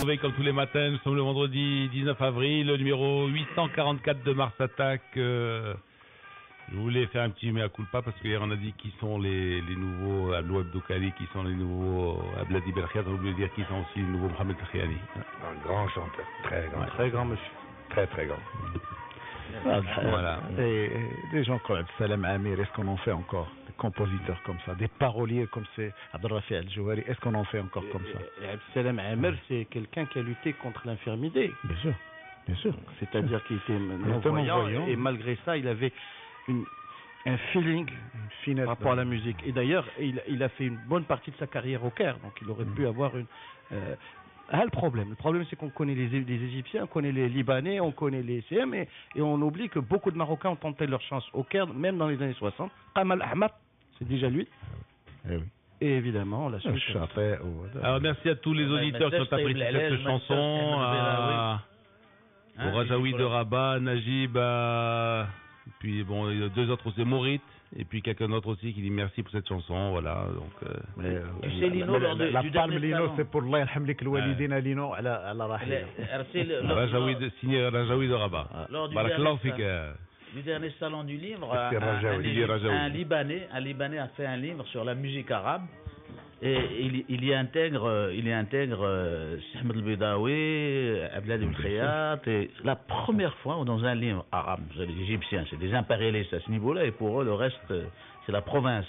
retrouver comme tous les matins. Nous sommes le vendredi 19 avril, le numéro 844 de Mars Attack. Je voulais faire un petit mea culpa parce qu'hier on a dit qui sont les nouveaux Abdou Abdoukali, qui sont les nouveaux Abladi Belkhiat. On a oublié de dire qui sont aussi les nouveaux Mohamed Khiani. Un grand chanteur, très grand. Ouais. Très grand monsieur. Très très grand. Voilà. Et des gens comme Abdeslam Amir, est-ce qu'on en fait encore? Des compositeurs comme ça, des paroliers comme c'est Abdelrafi Al-Jouari, est-ce qu'on en fait encore comme ça? Abdeslam Amir, c'est quelqu'un qui a lutté contre l'infirmité. Bien sûr, bien sûr. C'est-à-dire qu'il était non-voyant et malgré ça, il avait un feeling par rapport à la musique. Et d'ailleurs, il a fait une bonne partie de sa carrière au Caire, donc il aurait pu avoir une... le problème, c'est qu'on connaît les Égyptiens, on connaît les Libanais, on connaît les CM, et on oublie que beaucoup de Marocains ont tenté leur chance au Caire, même dans les années 60. Kamal Ahmad, c'est déjà lui. Eh oui. Et évidemment, la suite. Alors merci à tous les auditeurs qui ont apprécié cette chanson. Pour Rajaoui de Rabat, Najib, puis bon, deux autres aussi, Maurit, et puis quelqu'un d'autre aussi qui dit merci pour cette chanson, voilà. Donc, tu sais, Lino, lors la du palme dernier Lino, salon. c'est pour Allah yarhamlik al-walidina Lino ala rahila. signé Rajaoui de Rabat. Lors du Barakallahu dernier fik. Du dernier salon du livre, Rajaoui. un Libanais a fait un livre sur la musique arabe. Et il y intègre Ahmed El-Bedawi, Abdelad El-Khayat, et la première fois dans un livre arabe, les Égyptiens, c'est des impérialistes à ce niveau-là, et pour eux, le reste, c'est la province.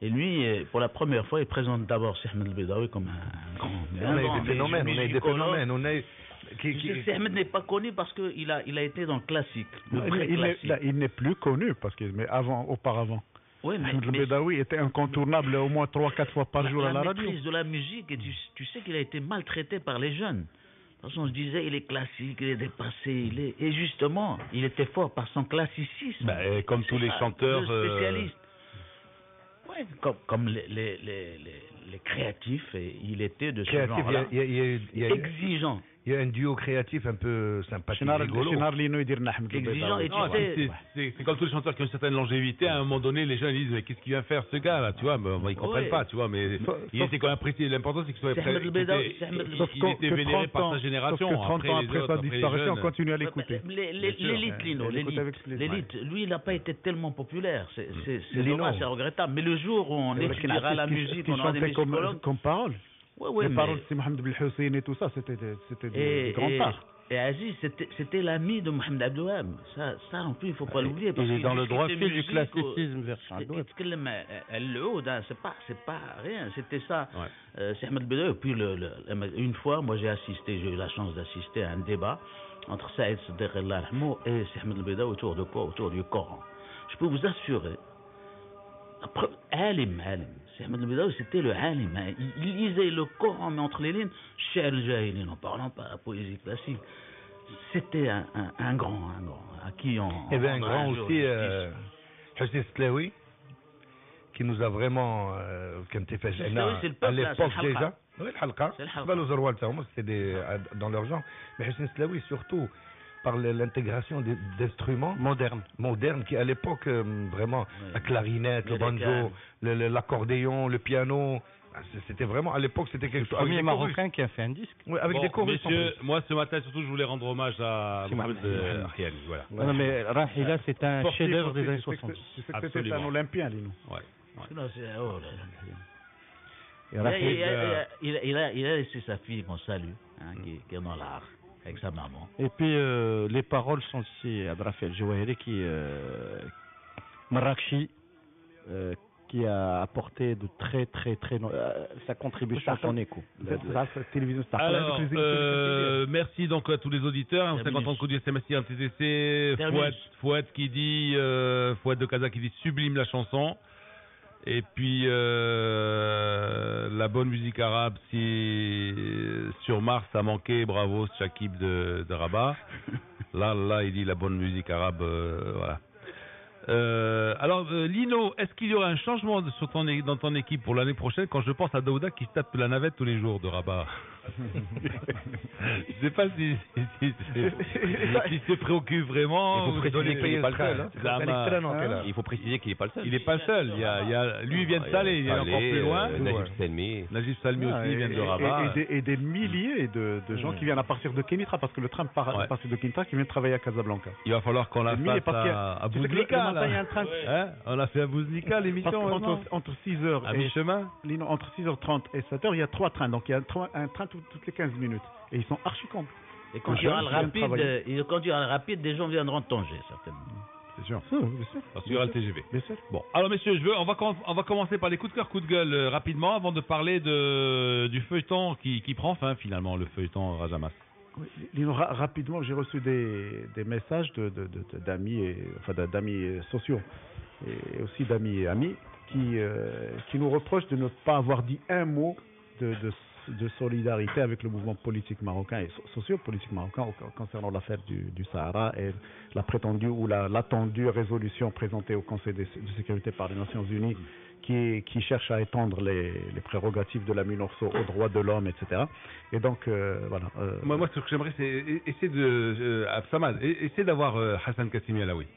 Et lui, pour la première fois, il présente d'abord Ahmed El-Bedawi comme un grand... On a des phénomènes, Ahmed n'est pas connu parce qu'il a été dans le classique, il n'est plus connu, parce que, mais auparavant. Oui, Ahmed El-Bedawi était incontournable au moins 3-4 fois par jour à la radio. La maîtrise de la musique, et tu sais qu'il a été maltraité par les jeunes. De toute façon, on se disait, il est classique, il est dépassé, et justement, il était fort par son classicisme. Comme tous les chanteurs... spécialistes. Ouais, comme les créatifs, et il était de ce genre-là. Exigeant. Il y a un duo créatif un peu sympathique, rigolo. Exigeant, et c'est comme tous les chanteurs qui ont une certaine longévité. À un moment donné, les gens disent mais qu'est-ce qu'il vient faire ce gars là, tu vois, ils comprennent pas, tu vois, mais il était quand même apprécié. L'important c'est qu'il soit il était vénéré par sa génération. Sauf que 30 ans après sa disparition, on continue à l'écouter. L'élite, Lino, l'élite, lui, il n'a pas été tellement populaire. C'est dommage, c'est regrettable. Mais le jour où on étudiera la musique, on aura des musicologues comme parole. Les paroles de Mohamed Belhussein et tout ça, c'était des grands parts. Et Aziz, c'était l'ami de Mohamed Abdouhab. Ça, en plus, il ne faut pas l'oublier. Il est dans le droit fil du classicisme vers Abdouhab. C'est pas rien. C'était ça. C'est Ahmed Bedawi. Puis, une fois, moi, j'ai eu la chance d'assister à un débat entre Saïd Siddiq et Ahmed Bedawi autour de quoi? Autour du Coran. Je peux vous assurer. Alim. Ahmed El-Bedawi, c'était le alim. Il lisait le Coran, mais entre les lignes, Cheikh al-Jahili, n'en parlant pas, la poésie classique. C'était un grand, à qui on... Il y avait un grand aussi, Hussein Stlaoui, qui nous a vraiment... à l'époque déjà. Oui, le Halqa. C'était dans leur genre. Mais Hussein Stlaoui, surtout... par l'intégration d'instruments modernes qui à l'époque vraiment la clarinette, le banjo, l'accordéon, le piano, c'était vraiment à l'époque c'était quelque chose. Le premier Marocain qui a fait un disque. Oui, avec des chorus. Messieurs, moi ce matin surtout je voulais rendre hommage à Mohamed Khiani, voilà. Non mais Rahila c'est un chef-d'œuvre des années 60. C'était un Olympien, Lino. Il a laissé sa fille qu'on salue, qui est dans l'art. Avec sa maman. Et puis les paroles sont aussi Abdelrafi Al-Jouari Marrakchi qui a apporté de très sa contribution à son écho. Alors, merci donc à tous les auditeurs. On s'est content de dire SMS en TTC. Fouad qui dit Fouad de Casa qui dit sublime la chanson. Et puis la bonne musique arabe, si sur Mars a manqué, bravo Shakib de Rabat. Là il dit la bonne musique arabe, voilà. Alors Lino, est-ce qu'il y aura un changement dans ton équipe pour l'année prochaine quand je pense à Daouda qui se tape la navette tous les jours de Rabat? Je sais pas s'il se préoccupe vraiment. Il faut préciser qu'il n'est pas le seul. Il faut préciser qu'il n'est pas le seul. Il n'est pas le seul. Lui, il vient de Salé, il est encore plus loin. Najib Salmi aussi, il vient de Rabat. Et des milliers de gens qui viennent à partir de Kenitra, parce que le train part à partir de Kenitra qui vient travailler à Casablanca. Il va falloir qu'on la fasse à Bouzlika. On a fait à Bouzlika l'émission. Entre 6h à mi-chemin. Entre 6h30 et 7h, il y a 3 trains. Donc il y a un train toutes les 15 minutes. Et ils sont archi comptes. Et quand il y aura le rapide, des gens viendront de Tanger, certainement. C'est sûr. Parce qu'il y aura le TGV. Bon, alors messieurs, on va commencer par les coups de cœur, coups de gueule rapidement, avant de parler du feuilleton qui prend fin finalement, le feuilleton Rajamas. Oui, rapidement, j'ai reçu des messages d'amis, d'amis sociaux et aussi d'amis et amis qui nous reprochent de ne pas avoir dit un mot de solidarité avec le mouvement politique marocain et socio-politique marocain concernant l'affaire du Sahara et la prétendue ou l'attendue résolution présentée au Conseil de sécurité par les Nations Unies qui cherche à étendre les prérogatives de la MINURSO aux droits de l'homme, etc. Et donc, voilà. Moi, ce que j'aimerais, c'est essayer d'avoir Hassan Kassimi Alaoui.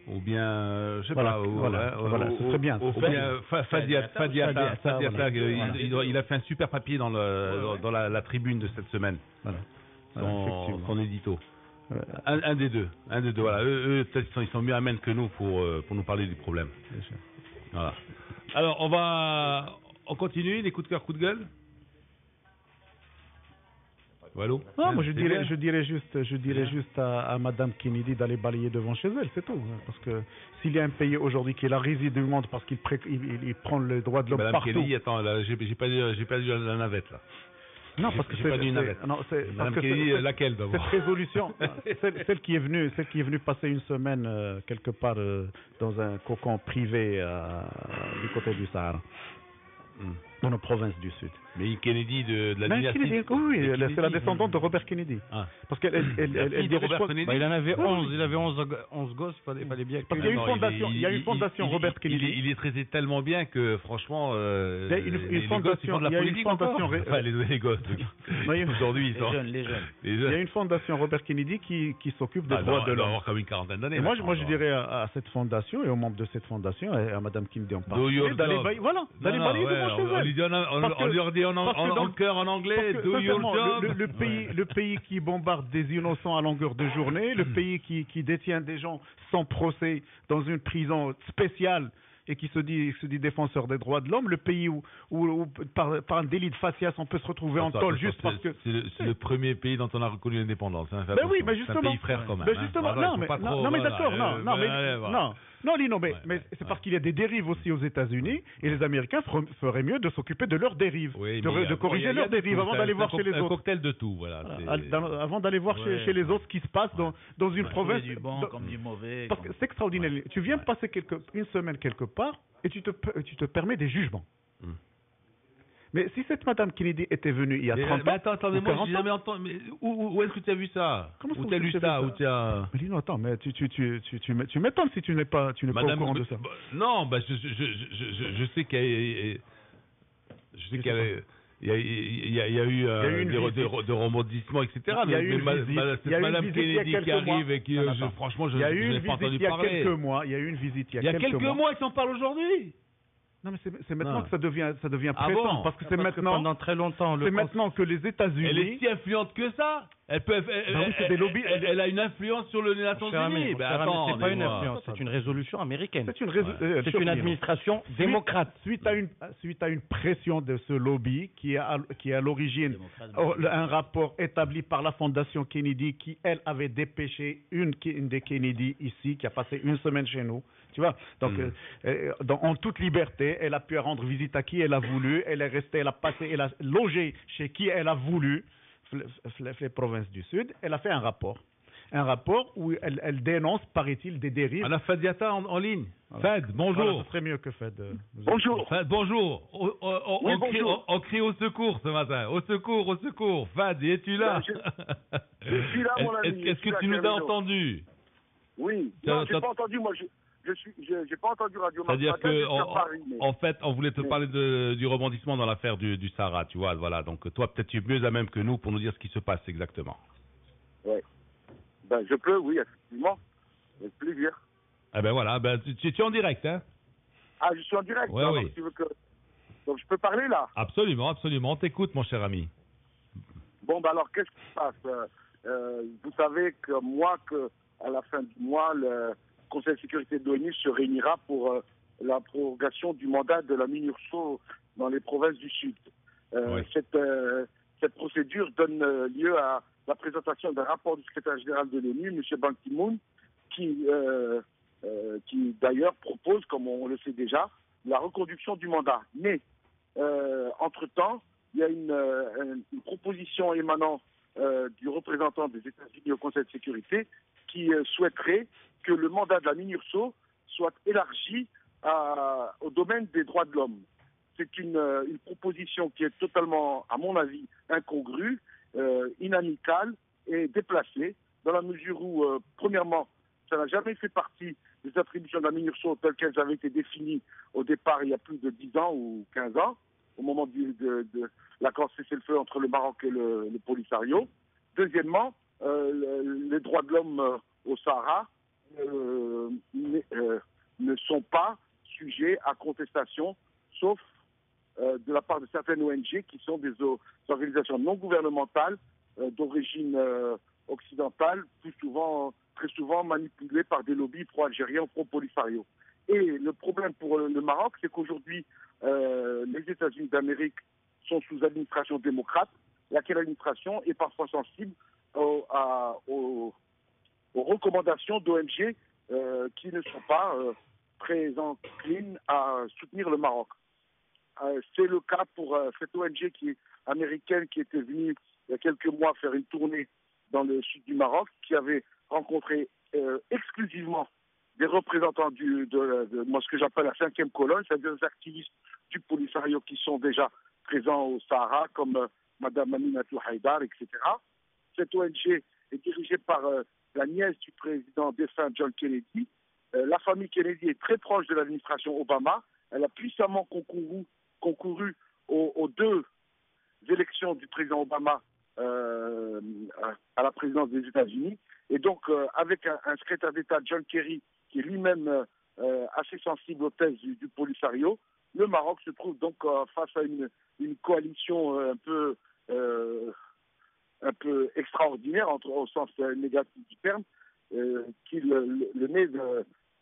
Ou bien, je sais pas, ce serait bien. Ou bien Fadiata, il a fait un super papier dans la tribune de cette semaine. Voilà. Son édito. Un des deux, voilà. Eux, peut-être, ils sont mieux à même que nous pour nous parler du problème. Voilà. Alors, on continue, les coups de cœur, coups de gueule. Allô? Non, moi je dirais juste à Madame Kennedy d'aller balayer devant chez elle, c'est tout. Parce que s'il y a un pays aujourd'hui qui est la risée du monde parce qu'il prend le droit de l'homme Madame partout. Kennedy, attends, là, j'ai pas dit la navette là. Non, parce que j'ai pas dit une navette. Madame Kennedy, laquelle d'abord? Cette résolution, celle qui est venue passer une semaine quelque part dans un cocon privé du côté du Sahara. Dans nos provinces du Sud. Mais Kennedy de la dynastie. Oui, c'est la descendante de Robert Kennedy. Ah. Parce qu'elle Robert Kennedy. Il en avait 11, il avait 11 gosses, il fallait bien. Parce qu'il y a une fondation, Robert Kennedy. Il est traité tellement bien que franchement, il y a une fondation, les gosses. Aujourd'hui, les jeunes. Il y a une fondation Robert Kennedy qui s'occupe des droits de l'homme. avoir comme une quarantaine d'années. Moi, je dirais à cette fondation et aux membres de cette fondation et à Madame Kennedy en particulier d'aller balayer devant chez elle. On leur dit en cœur en anglais, do your job. Le pays qui bombarde des innocents à longueur de journée, le pays qui détient des gens sans procès dans une prison spéciale et qui se dit défenseur des droits de l'homme, le pays où par un délit de facias on peut se retrouver en tôle juste parce que... C'est le premier pays dont on a reconnu l'indépendance. Ben oui, mais justement... C'est un pays frère quand même. Mais justement, mais d'accord, non, Lino, mais c'est parce qu'il y a des dérives aussi aux États-Unis et les Américains feraient mieux de s'occuper de leurs dérives, de corriger leurs dérives avant d'aller voir chez les autres. Un cocktail de tout, voilà. Avant d'aller voir chez les autres ce qui se passe dans une province. Du bon comme du mauvais. Parce que c'est extraordinaire. Tu viens passer une semaine quelque part et tu te permets des jugements. Mais si cette Madame Kennedy était venue il y a 30 ans... Attends, moi j'ai jamais entendu... Où est-ce que tu as vu ça? Où tu as lu ça? Mais dis-nous, attends, mais tu m'étonnes si tu n'es pas au courant de ça. Non, je sais qu'il y avait... Il y a eu des rebondissements, etc. Il y a eu Madame Kennedy qui arrive et qui, franchement, je n'ai pas entendu parler. Il y a eu une visite il y a quelques mois. Il y a quelques mois, ils s'en parlent aujourd'hui. Non, mais c'est maintenant que ça devient pressant, parce que c'est maintenant, pendant très longtemps, c'est maintenant que les États-Unis... Elle est si influente que ça. Elle a une influence sur les Nations Unies. C'est pas une influence, c'est une résolution américaine. C'est une administration démocrate. Suite à une pression de ce lobby qui est à l'origine un rapport établi par la Fondation Kennedy qui, elle, avait dépêché une des Kennedy ici, qui a passé une semaine chez nous. Tu vois, donc en toute liberté, elle a pu rendre visite à qui elle a voulu, elle est restée, elle a logé chez qui elle a voulu, les provinces du Sud. Elle a fait un rapport où elle dénonce, paraît-il, des dérives. On a Fadiata en ligne. Fad, bonjour. Voilà, ce serait mieux que Fad. Bonjour. Fad, bonjour. On crie au secours ce matin. Au secours. Fad, es-tu là? Je suis là, mon ami. Est-ce que tu nous as entendu? Oui. Non, je n'ai pas entendu. Moi, j'ai pas entendu Radio Matin. C'est-à-dire que, en fait, on voulait te parler du rebondissement dans l'affaire du Sahara, tu vois, voilà. Donc, toi, peut-être tu es mieux à même que nous pour nous dire ce qui se passe exactement. Ouais. Ben, je peux, oui, effectivement. Avec plaisir. Eh ben voilà, tu es en direct, hein? Ah, je suis en direct. Ouais, oui. Donc, tu veux que... donc, je peux parler, là? Absolument, absolument. On t'écoute, mon cher ami. Bon, ben alors, qu'est-ce qui se passe? Vous savez que à la fin du mois, le Conseil de sécurité de l'ONU se réunira pour la prorogation du mandat de la MINURSO dans les provinces du Sud. Oui. Cette procédure donne lieu à la présentation d'un rapport du secrétaire général de l'ONU, M. Ban Ki-moon, qui d'ailleurs propose, comme on le sait déjà, la reconduction du mandat. Mais, entre-temps, il y a une proposition émanant du représentant des États-Unis au Conseil de sécurité qui souhaiterait que le mandat de la MINURSO soit élargi au domaine des droits de l'homme. C'est une proposition qui est totalement, à mon avis, incongrue, inamicale et déplacée, dans la mesure où, premièrement, ça n'a jamais fait partie des attributions de la MINURSO telles qu'elles avaient été définies au départ il y a plus de 10 ans ou 15 ans, au moment de l'accord cessez-le-feu entre le Maroc et le Polisario. Deuxièmement, les droits de l'homme au Sahara ne sont pas sujets à contestation, sauf de la part de certaines ONG qui sont des organisations non gouvernementales d'origine occidentale, très souvent manipulées par des lobbies pro-algériens ou pro-Polisario. Et le problème pour le Maroc, c'est qu'aujourd'hui, les États-Unis d'Amérique sont sous administration démocrate, laquelle administration est parfois sensible aux recommandations d'ONG qui ne sont pas très enclines à soutenir le Maroc. C'est le cas pour cette ONG qui est américaine, qui était venue il y a quelques mois faire une tournée dans le sud du Maroc, qui avait rencontré exclusivement des représentants de moi, ce que j'appelle la 5e colonne, c'est-à-dire des activistes du Polisario qui sont déjà présents au Sahara, comme Mme Aminatou Haïdar, etc. Cette ONG est dirigée par la nièce du président défunt John Kennedy. La famille Kennedy est très proche de l'administration Obama. Elle a puissamment concouru aux 2 élections du président Obama à la présidence des États-Unis. Et donc, avec un secrétaire d'État, John Kerry, qui est lui-même assez sensible aux thèses du Polisario, le Maroc se trouve donc face à une coalition un peu extraordinaire, au sens négatif du terme, qui le met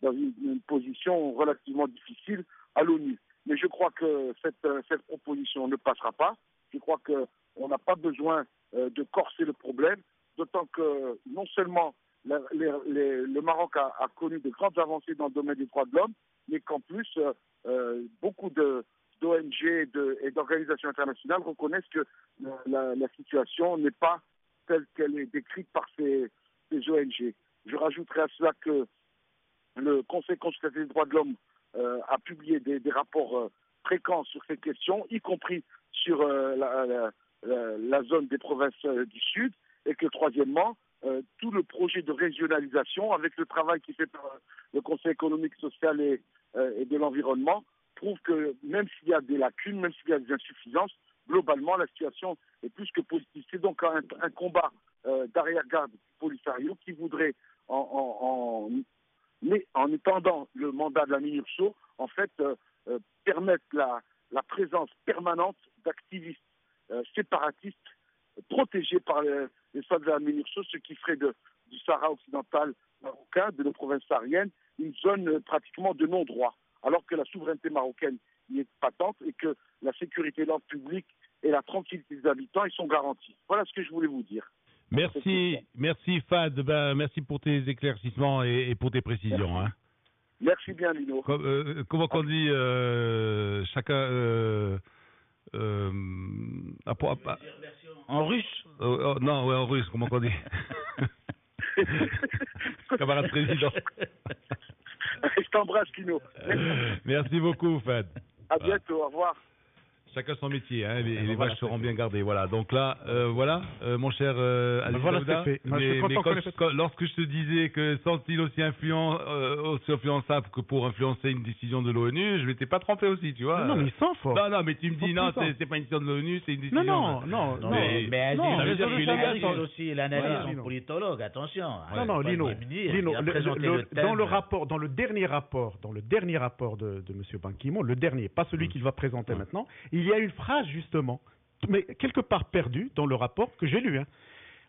dans une position relativement difficile à l'ONU. Mais je crois que cette proposition ne passera pas. Je crois qu'on n'a pas besoin de corser le problème, d'autant que non seulement le Maroc a connu de grandes avancées dans le domaine des droits de l'homme, mais qu'en plus, beaucoup d'ONG et d'organisations internationales reconnaissent que la situation n'est pas telle qu'elle est décrite par ces ONG. Je rajouterai à cela que le Conseil consultatif des droits de l'homme a publié des rapports fréquents sur ces questions, y compris sur la zone des provinces du Sud, et que troisièmement, tout le projet de régionalisation, avec le travail qui est fait par le Conseil économique, social et de l'environnement, prouve que même s'il y a des lacunes, même s'il y a des insuffisances, globalement, la situation est plus que positive. C'est donc un combat d'arrière-garde du Polisario qui voudrait, en étendant le mandat de la MINURSO, en fait, permettre la présence permanente d'activistes séparatistes protégés par les soldats de la MINURSO, ce qui ferait du Sahara occidental marocain, de nos provinces sahariennes, une zone pratiquement de non-droit, alors que la souveraineté marocaine y est patente et que la sécurité de l'ordre public et la tranquillité des habitants y sont garanties. Voilà ce que je voulais vous dire. Merci Fad, merci pour tes éclaircissements et pour tes précisions. Hein. Merci bien, Lino. Comment on dit, chacun... en russe non, ouais, en russe, comment on dit camarade président. Je t'embrasse, Lino. Merci beaucoup, Fad. À bientôt, au revoir. Chacun son métier, hein, les vaches seront bien gardées. Voilà, donc là, mon cher Aziz Daouda, lorsque je te disais que sont-ils aussi influençables que pour influencer une décision de l'ONU, je m'étais pas trompé aussi, tu vois. Non, mais ils sont forts. Non, mais tu me dis, non, c'est pas une décision de l'ONU, c'est une décision... Non. Mais Aziz, c'est aussi l'analyse en politologue, attention. Non, Lino, dans le dernier rapport de M. Ban Ki-moon, le dernier, pas celui qu'il va présenter maintenant, il y a une phrase justement, mais quelque part perdue dans le rapport que j'ai lu,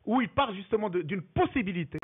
où il parle justement d'une possibilité.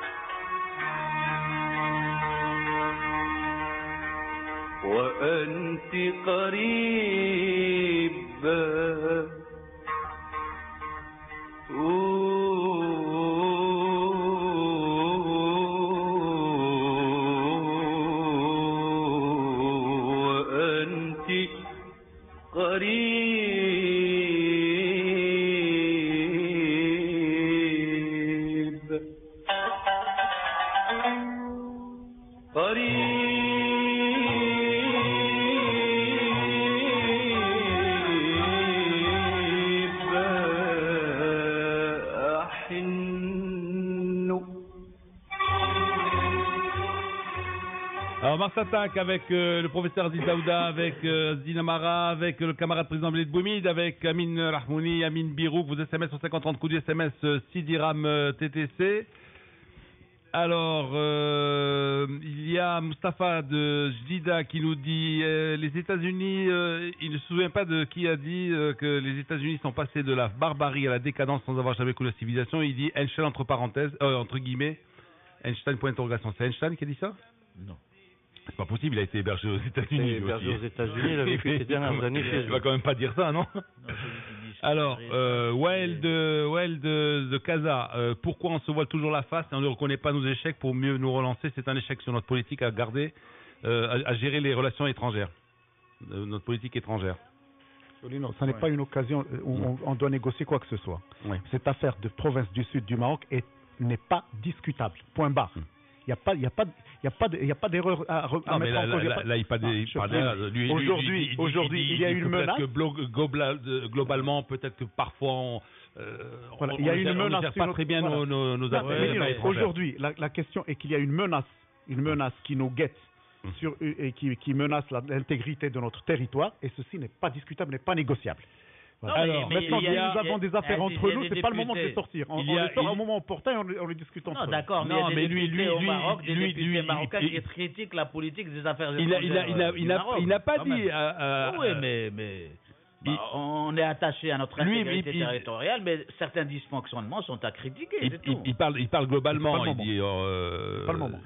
Alors Mars Attack avec le professeur Aziz Daouda, avec Zina Mara, avec le camarade président Beled Boumid, avec Amin Rahmouni, Amin Birouk, vos SMS sur 50-30 coups du SMS Sidiram TTC. Alors, il y a Mustapha de Jdida qui nous dit les États-Unis, il ne se souvient pas de qui a dit que les États-Unis sont passés de la barbarie à la décadence sans avoir jamais connu la civilisation. Il dit Einstein entre guillemets, Einstein point d'interrogation. C'est Einstein qui a dit ça? Non. C'est pas possible, il a été hébergé aux États-Unis. Hébergé aux États-Unis, il a vécu ces dernières années. Tu vas quand même pas dire ça, non? Alors, Wael de Casa, pourquoi on se voile toujours la face et on ne reconnaît pas nos échecs pour mieux nous relancer? C'est un échec sur notre politique à garder, à gérer les relations étrangères, notre politique étrangère. Solino, ça n'est pas une occasion où on doit négocier quoi que ce soit. Ouais. Cette affaire de province du sud du Maroc n'est pas discutable. Point barre. Il n'y a pas d'erreur à mettre en cause. Là, il parle aujourd'hui, il y a une menace. Globalement, peut-être que parfois, il y a une menace. On ne gère pas très bien nos affaires. Aujourd'hui, la question est qu'il y a une menace qui nous guette et qui menace l'intégrité de notre territoire, et ceci n'est pas discutable, n'est pas négociable. Voilà. Alors, maintenant, nous avons des affaires entre nous, c'est pas le moment de les sortir. On les sort au moment opportun et on les discute entre nous. Non, d'accord, mais lui, au Maroc, des députés marocains qui critiquent la politique des affaires étrangères. Il n'a pas dit. Oui, mais on est attaché à notre intégrité territoriale, mais certains dysfonctionnements sont à critiquer. Il parle globalement. C'est pas le moment.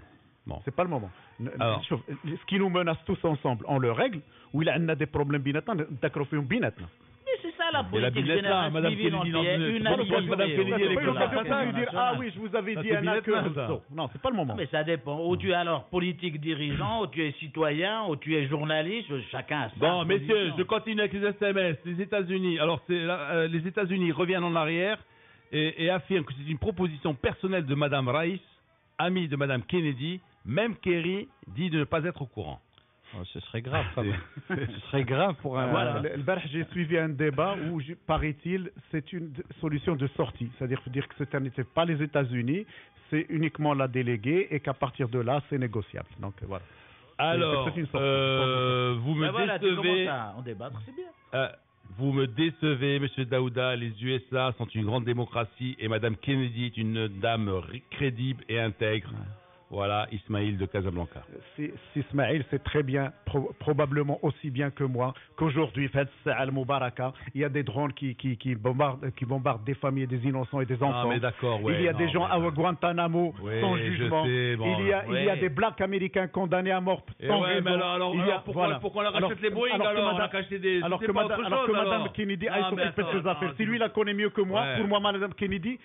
C'est pas le moment. Alors, ce qui nous menace tous ensemble, on le règle, ou il a des problèmes binatna, d'acrophie binatna. C'est ça la politique générale. Madame Kennedy, ah oui, je vous avais dit un accord. Non, c'est pas le moment. Mais ça dépend. Ou tu es alors politique dirigeant, ou tu es citoyen, ou tu es journaliste, chacun a ça. Bon, messieurs, je continue avec les SMS. Les États-Unis, alors les États-Unis reviennent en arrière et affirment que c'est une proposition personnelle de Madame Raïs, amie de Madame Kennedy. Même Kerry dit de ne pas être au courant. Oh, ce serait grave, ça. Ce serait grave pour un... Voilà, j'ai suivi un débat où, paraît-il, c'est une solution de sortie. C'est-à-dire que ce n'était pas les États-Unis, c'est uniquement la déléguée et qu'à partir de là, c'est négociable. Donc voilà. Alors, vous me décevez... On débat, c'est bien. Vous me décevez, M. Daouda. Les USA sont une grande démocratie et Mme Kennedy est une dame crédible et intègre. Ouais. Voilà, Ismaël de Casablanca. Ismaël sait très bien, probablement aussi bien que moi, qu'aujourd'hui, al-Mubaraka, il y a des drones qui bombardent des familles, des innocents et des enfants. Ah, mais d'accord, ouais, il y a des gens à Guantanamo sans jugement. Il y a des blacks américains condamnés à mort sans raison. Mais alors pourquoi on rachète les Boeing alors que Mme Kennedy a s'occupé de ses affaires. Si lui la connaît mieux que moi, pour moi, Mme Kennedy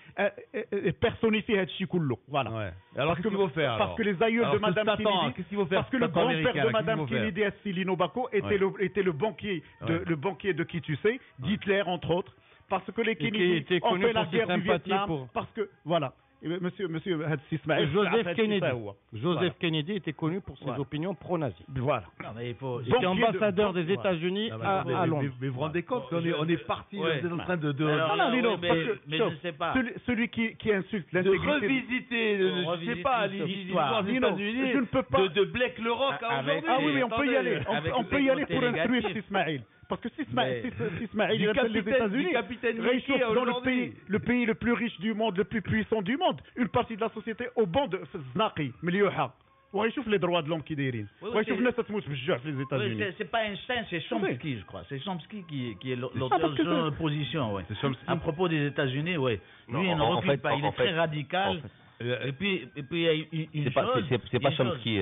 personnifie Hedchikoulou. Voilà. Alors qu'est-ce qu'il faut faire? Parce que les aïeuls de Mme Kennedy, parce que le grand-père de Mme Kennedy, Asselineau Bako, était le banquier de qui tu sais, d'Hitler entre autres, parce que les Kennedy ont fait la guerre du Vietnam, parce que voilà. Monsieur Joseph Kennedy était connu pour ses opinions pro-nazis. Voilà. Il était ambassadeur des États-Unis à Londres. Mais vous vous rendez compte qu'on est parti, on est en train de mais je ne sais pas. Celui qui insulte l'intégrité. De revisiter, je ne sais pas, l'histoire des États-Unis, je ne peux pas. De Black le Rock à aujourd'hui. Ah oui, mais on peut y aller. On peut y aller pour instruire Ismaël. Parce que si Ismaël il appelle les États-Unis, dans le pays le plus riche du monde, le plus puissant du monde, une partie de la société au banc de Znaqi, مليوحة. ويشوف les droits de l'homme qui دايرين. ويشوف الناس تموت بالجوع في les États-Unis. C'est pas Einstein, c'est Chomsky, je crois. C'est Chomsky qui est l'auteur de notre position, ouais. À propos des États-Unis, ouais. Lui, il ne recule pas, il est très radical. Et puis il y a une chose. C'est pas Chomsky,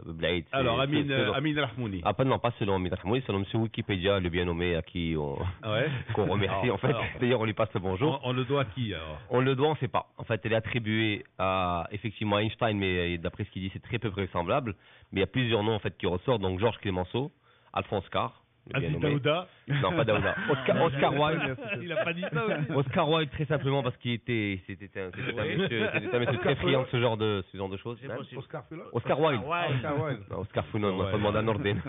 Blaïd. Alors, Amin Rahmouni. Ah, non, pas selon Amin Rahmouni, selon M. Wikipédia, le bien nommé, à qui qu'on remercie, en fait. D'ailleurs, on lui passe le bonjour. On le doit à qui, alors? On le doit, on ne sait pas. En fait, elle est attribuée à, effectivement, Einstein, mais d'après ce qu'il dit, c'est très peu vraisemblable. Mais il y a plusieurs noms, en fait, qui ressortent. Donc, Georges Clemenceau, Alphonse Carr. Aziz Daouda? Non, pas Daouda. Oscar Wilde. Il a pas dit ça aussi. Oscar Wilde, très simplement, parce qu'il était un monsieur très friand de ce genre de choses. Oscar Wilde. Oscar Founon, on demande à Norden.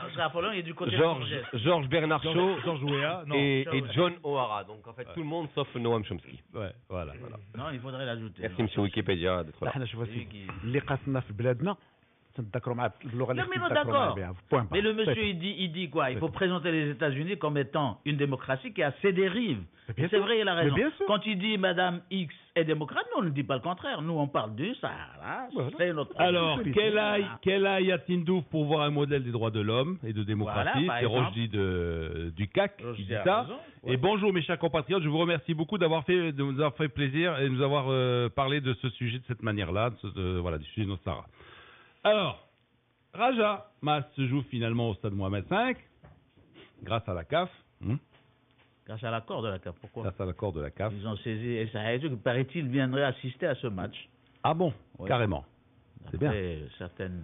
Oscar Founon, il est du côté Georges Bernard Shaw et Georges John O'Hara. Donc, en fait, tout le monde sauf Noam Chomsky. Ouais, voilà. Non, il faudrait l'ajouter. Merci, monsieur Wikipédia, d'être là. Non, mais d'accord. Mais le monsieur, il dit quoi? Il faut présenter les États-Unis comme étant une démocratie qui a ses dérives. C'est vrai, il a raison. Quand il dit Madame X est démocrate, nous, on ne dit pas le contraire. Nous, on parle du Sahara. C'est notre Alors, quel œil a Tindouf pour voir un modèle des droits de l'homme et de démocratie? C'est Rochdi du CAC qui dit ça. Et bonjour, mes chers compatriotes. Je vous remercie beaucoup de nous avoir fait plaisir et de nous avoir parlé de ce sujet de cette manière-là, du sujet de notre Sahara. Alors, Raja Mas se joue finalement au stade Mohamed V, grâce à la CAF. Grâce à l'accord de la CAF, pourquoi? Grâce à l'accord de la CAF. Ils ont saisi et ça a été que, paraît-il, viendrait assister à ce match. Ah bon? Ouais. Carrément. C'est bien. Certaines...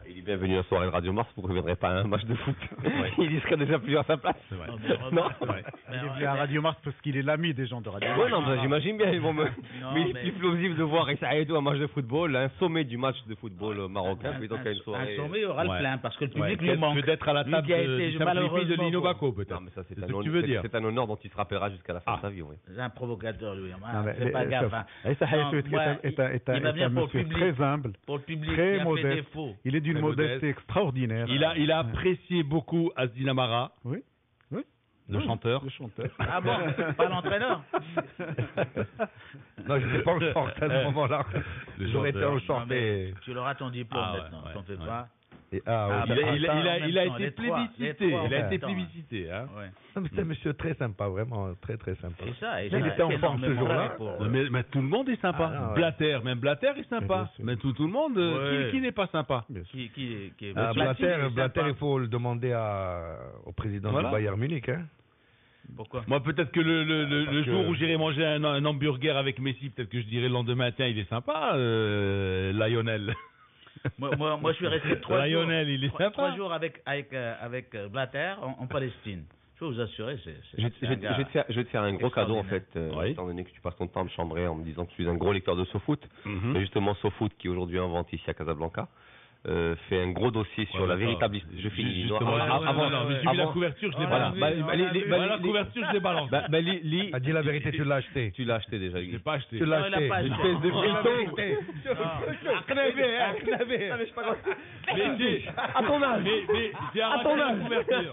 Il est bienvenu à la soirée de Radio Mars, pourquoi il ne viendrait pas à un match de foot? Il y serait déjà plus à sa place. C'est vrai. Non. Il est venu à Radio Mars parce qu'il est l'ami des gens de Radio Mars. Oui, non, j'imagine bien, ils vont me... mais il est plus plausible de voir Essaïdou un match de football, un sommet du match de football marocain, plutôt qu'à une soirée... Un sommet aura le plein, parce que le public lui manque. Peut-être à la table de Lino Baco, peut-être. Non, mais ça, c'est un honneur dont il se rappellera jusqu'à la fin de sa vie, oui. C'est un provocateur, lui. C'est pas gaffe. Essaïdou est un monsieur très humble, très modeste. Il est d'une modestie extraordinaire. Il a apprécié beaucoup Asdin Amara. Oui. Le chanteur. Ah bon? Pas l'entraîneur? Non, je n'étais pas au chant à ce moment-là. J'aurais été au chant. Tu l'auras ton diplôme maintenant, t'en fais pas. Il a été plébiscité. Il a été plébiscité. Non, mais c'est un monsieur très sympa, vraiment très très sympa. C'est ça. Il était en forme ce jour-là. Mais tout le monde est sympa. Blatter est sympa. Mais tout le monde, qui n'est pas sympa? Blatter, il faut le demander au président du Bayern Munich. Pourquoi? Moi, peut-être que le jour où j'irai manger un hamburger avec Messi, peut-être que je dirai le lendemain, tiens, il est sympa, Lionel. Moi, je suis resté 3 jours avec Blatter en Palestine. Je peux vous assurer, je vais te faire un gros cadeau, en fait, étant donné que tu passes ton temps à me chambrer en me disant que je suis un gros lecteur de SoFoot. C'est justement SoFoot qui aujourd'hui invente ici à Casablanca. Fait un gros dossier sur la véritable histoire. Je finis. J'ai vu la couverture, je l'ai balancé. La couverture, je l'ai balancé. A dit la vérité, tu l'as acheté. Tu l'as acheté déjà. Je l'ai pas acheté. Tu l'as acheté. Une espèce de vérité. À ton âge. Mais j'ai arraché la couverture.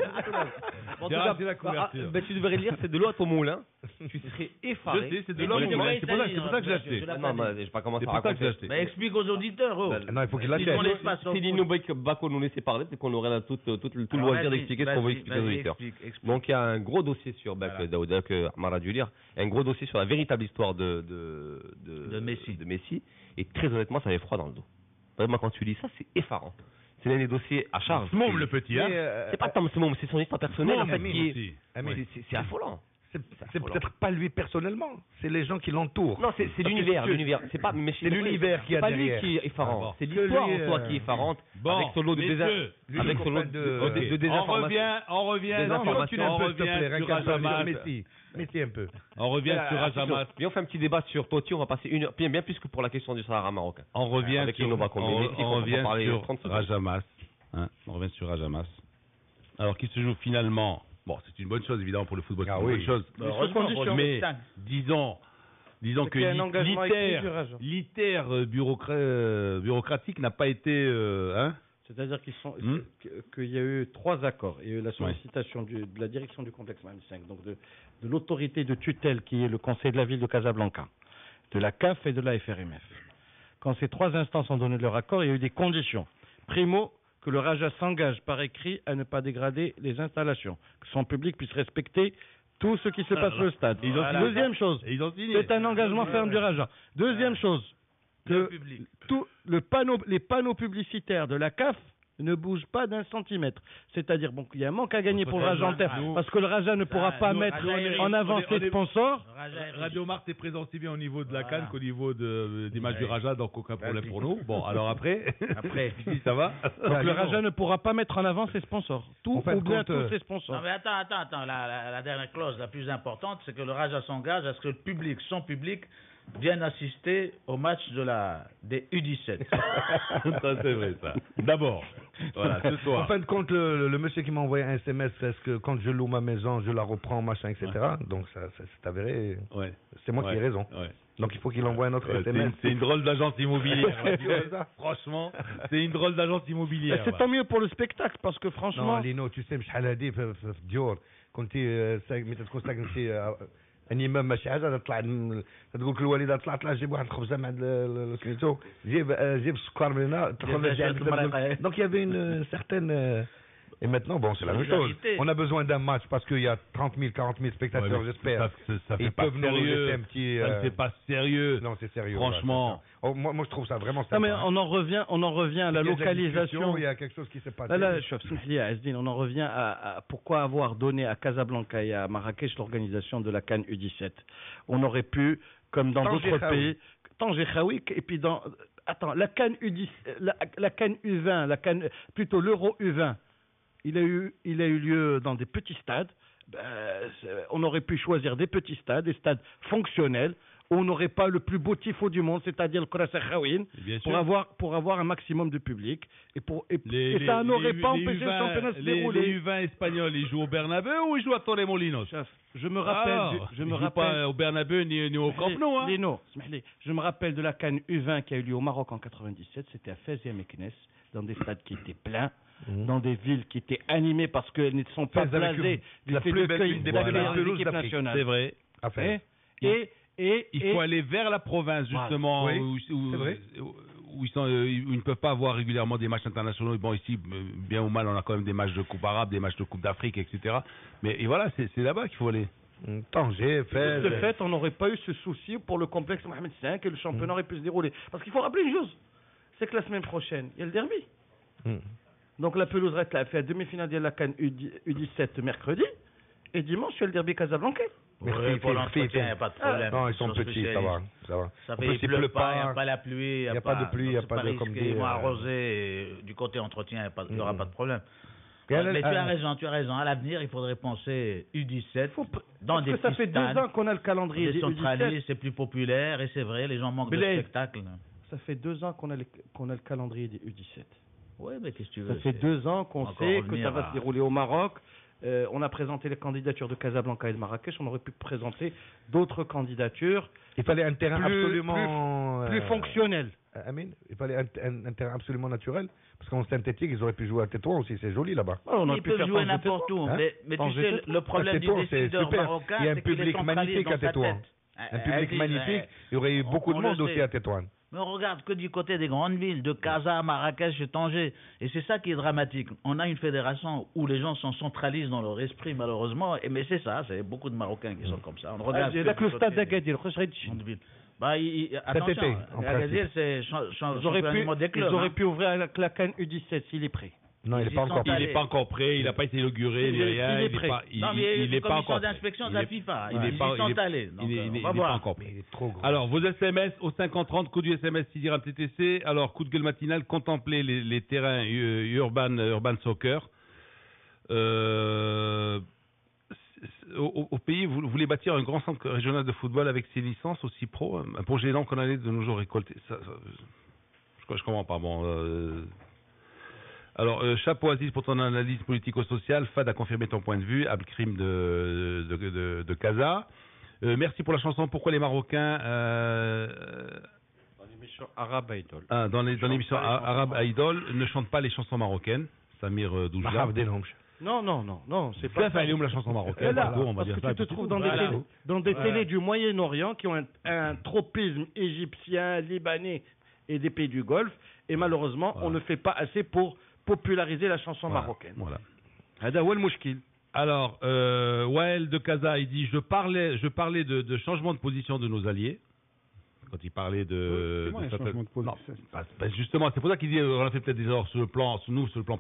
J'ai arraché la couverture. Tu devrais lire, c'est de l'eau à ton moulin. Tu serais effaré. Je sais, c'est de l'eau à mon moulin. C'est pour ça que j'ai acheté. Non, je vais pas commencer à raconter. Explique aux auditeurs. Non, il faut qu'il l'achète. Si Lino Baco nous laissait parler, c'est qu'on aurait là tout le loisir d'expliquer ce qu'on veut expliquer aux auditeurs. Donc il y a un gros dossier sur Daouda que Amara a dû lire, un gros dossier sur la véritable histoire de Messi. Et très honnêtement, ça avait froid dans le dos. Vraiment, quand tu lis ça, c'est effarant. C'est l'un des dossiers à charge. Smoum le petit, hein. C'est pas tant Smoum, c'est son histoire personnelle en fait qui est. C'est affolant. c'est peut-être pas lui personnellement, c'est les gens qui l'entourent. Non, c'est l'univers. C'est pas, mais c'est l'univers qui a derrière. C'est pas lui qui est effarant. C'est l'histoire en soi qui est effarante. Avec son lot de désinformation. On revient sur Ajamas. Mettez un peu. On revient sur Ajamas. Viens, on fait un petit débat sur Totti. On va passer une heure, bien plus que pour la question du Sahara marocain. On revient sur Ajamas. On revient sur Ajamas. Alors, qui se joue finalement. Bon, c'est une bonne chose, évidemment, pour le football. C'est une bonne chose. Mais disons que l'ITER bureaucratique n'a pas été... C'est-à-dire qu'il y a eu 3 accords. Il y a eu la sollicitation de la direction du complexe Mohamed V, donc de l'autorité de tutelle qui est le conseil de la ville de Casablanca, de la CAF et de la FRMF. Quand ces 3 instances ont donné leur accord, il y a eu des conditions. Primo, que le Raja s'engage par écrit à ne pas dégrader les installations, que son public puisse respecter tout ce qui se passe sur le stade. Deuxième chose, c'est un engagement ferme du Raja. Deuxième chose, que les panneaux publicitaires de la CAF ne bougent pas d'1 centimètre. C'est-à-dire, bon, il y a un manque à gagner pour le Raja en terre, parce que le Raja ne pourra pas mettre en avant ses sponsors. Radio Mars est présent aussi bien au niveau de la CAN qu'au niveau des matchs du Raja, donc aucun problème pour nous. Bon, alors après, ça va. Donc le Raja ne pourra pas mettre en avant ses sponsors. Tous ses sponsors. Non mais attends. La dernière clause la plus importante, c'est que le Raja s'engage à ce que le public, son public, viennent assister au match des U17. Ça, c'est vrai, ça. D'abord, voilà, ce soir. En fin de compte, le monsieur qui m'a envoyé un SMS, est-ce que quand je loue ma maison, je la reprends, machin, etc. Donc, ça c'est avéré. Ouais. C'est moi qui ai raison. Ouais. Donc, il faut qu'il envoie un autre SMS. C'est une drôle d'agence immobilière. Franchement, c'est une drôle d'agence immobilière. C'est tant mieux pour le spectacle, parce que franchement... Non, Lino, tu sais, في Dior, quand tu تكون ساكن شي الامام ماشي حاجه تطلع تقول لك الوالده طلع جيب واحد الخبزه مع سميتو جيب السكر من هنا تدخل. Donc il y avait une certaine et maintenant bon c'est la même chose. On a besoin d'un match parce qu'il y a 30 000 40 000 spectateurs, j'espère. Ça fait pas sérieux. Ça c'est pas sérieux. Non, c'est sérieux. Franchement. Moi je trouve ça vraiment sympa. Non mais on en revient à la localisation. Il y a quelque chose qui s'est passé. Là, on en revient à pourquoi avoir donné à Casablanca et à Marrakech l'organisation de la CAN U17. On aurait pu, comme dans d'autres pays, Tanger Khaoui, et puis la CAN U10, la CAN U20, plutôt l'Euro U20. Il a eu lieu dans des petits stades. On aurait pu choisir des petits stades, des stades fonctionnels, où on n'aurait pas le plus beau tifo du monde, c'est-à-dire le Kras Khaouin, pour avoir un maximum de public. Et ça n'aurait pas empêché le championnat de se dérouler. Les U20 espagnols, ils jouent au Bernabeu ou ils jouent à Torremolinos? Je me rappelle. Je me rappelle pas au Bernabeu ni au Camp Nou. Hein. Je me rappelle de la CAN U20 qui a eu lieu au Maroc en 97. C'était à Fès et à Meknès, dans des stades qui étaient pleins. Dans des villes qui étaient animées parce qu'elles ne sont pas blasées du fait d'accueillir l'équipe nationale. C'est vrai. Et il faut aller vers la province justement où ils ne peuvent pas avoir régulièrement des matchs internationaux. Bon, ici, bien ou mal, on a quand même des matchs de Coupe arabe, des matchs de Coupe d'Afrique, etc. Mais voilà, c'est là-bas qu'il faut aller. Tanger, Fès. De fait, on n'aurait pas eu ce souci pour le complexe Mohamed V et le championnat aurait pu se dérouler. Parce qu'il faut rappeler une chose, c'est que la semaine prochaine, il y a le derby. Donc la pelouse Red a fait la demi-finale de la CAN U17 mercredi et dimanche il y a le derby Casablanca. Pour l'entretien, il n'y a pas de problème. Non, ils sont petits, ça va. Ça fait, il pleut pas, il n'y a pas la pluie, il n'y a pas de pluie, il n'y a pas de comme ils vont arroser, du côté entretien, il n'y aura pas de problème. Mais tu as raison. À l'avenir, il faudrait penser U17 dans des petits stades. Ça fait 2 ans qu'on a le calendrier décentralisé, c'est plus populaire et c'est vrai, les gens manquent de spectacle. Ça fait 2 ans qu'on a le calendrier des U17. Oui, mais qu'est-ce que tu veux? Ça fait 2 ans qu'on sait que ça va se dérouler au Maroc. On a présenté les candidatures de Casablanca et de Marrakech. On aurait pu présenter d'autres candidatures. Il fallait un terrain absolument plus fonctionnel. Amin, il fallait un terrain absolument naturel. Parce qu'en synthétique, ils auraient pu jouer à Tétouan aussi. C'est joli là-bas. Ils peuvent jouer n'importe où. Mais tu sais, le problème du décideur marocain, c'est qu'il est centralisé dans sa tête. Un public magnifique. Il y aurait eu beaucoup de monde aussi à Tétouan. Mais on regarde que du côté des grandes villes, de Casa, Marrakech et Tanger. Et c'est ça qui est dramatique. On a une fédération où les gens s'en centralisent dans leur esprit, malheureusement. Mais c'est ça, c'est beaucoup de Marocains qui sont comme ça. On regarde le stade d'Agadir, attention, Agadir, c'est championnat des clubs. Ils auraient pu ouvrir la CAN U17 s'il est prêt. Non, il n'est pas encore prêt. Il n'est pas encore prêt, il n'a pas été inauguré, il est prêt. Il n'est pas encore d'inspection de la FIFA. Ils sont allés. Il n'est pas encore prêt. Alors, vos SMS au 5030, coup du SMS Sidiram TTC. Alors, coup de gueule matinal, contempler les terrains urban soccer. Au pays, vous voulez bâtir un grand centre régional de football avec ses licences aussi pro, un projet énorme qu'on allait de nos jours récolter. Je comprends pas. Bon. Alors, chapeau Aziz pour ton analyse politico-sociale. Fad a confirmé ton point de vue. Abdelkrim de Casa. Merci pour la chanson. Pourquoi les Marocains dans l'émission Arabe Idol. Dans l'émission Arabe Idol ne chantent pas les chansons marocaines. Samir Doujla. Non, c'est pas ça. La chanson marocaine. Parce que tu te trouves dans des télés du Moyen-Orient qui ont un tropisme égyptien, libanais et des pays du Golfe. Et malheureusement, on ne fait pas assez pour populariser la chanson marocaine. Voilà. Alors, Wael de Casa, il dit je parlais de changement de position de nos alliés. Quand il parlait justement, c'est pour ça qu'il dit on a fait peut-être des erreurs sur le plan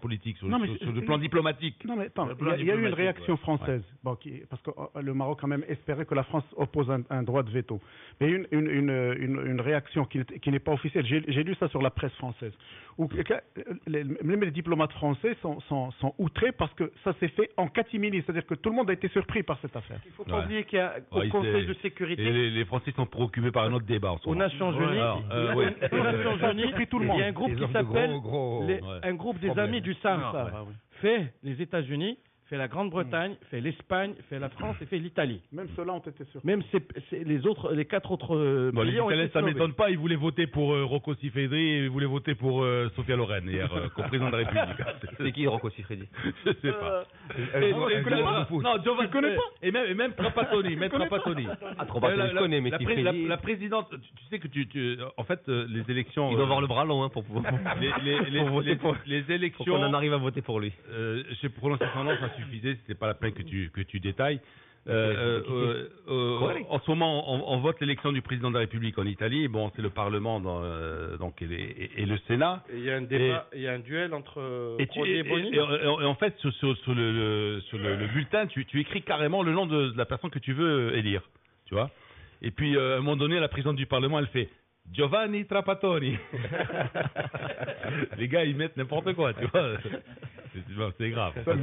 politique, sur le plan diplomatique. Non mais attends, il y a eu une réaction française, parce que le Maroc quand même espérait que la France oppose un droit de veto. Mais une réaction qui n'est pas officielle. J'ai lu ça sur la presse française, où même les diplomates français sont outrés parce que ça s'est fait en catimini, c'est-à-dire que tout le monde a été surpris par cette affaire. Il ne faut pas oublier qu'il y a au Conseil de sécurité. Les Français sont préoccupés par un autre débat. Aux Nations Unies, il y a un groupe qui s'appelle un groupe des Amis du Sahara. Fait les États-Unis, fait la Grande-Bretagne, fait l'Espagne, fait la France et fait l'Italie. Même ceux-là ont été surpris. Même les 4 autres pays. Les Italiens, ça ne m'étonne pas. Ils voulaient voter pour Rocco Siffredi et ils voulaient voter pour Sofia Loren hier, comme président de la République. C'est qui Rocco Siffredi? Je ne sais pas. Non, tu ne connais pas. Et même Trapattoni. Trapattoni, je connais, mais Siffredi. La présidente, tu sais que en fait, les élections. Il doit avoir le bras long pour pouvoir. Les élections. Pour qu'on en arrive à voter pour lui. J'ai prononcé son nom, ça suffisait, c'était pas la peine que tu détailles. En ce moment, on vote l'élection du président de la République en Italie. Bon, c'est le Parlement donc et le Sénat. Il y a un débat, il y a un duel entre Prodi et Boni. Et en fait, sur le bulletin, tu écris carrément le nom de la personne que tu veux élire, tu vois. Et puis à un moment donné, la présidente du Parlement, elle fait Giovanni Trapattoni. Les gars, ils mettent n'importe quoi, tu vois. C'est grave. Ça,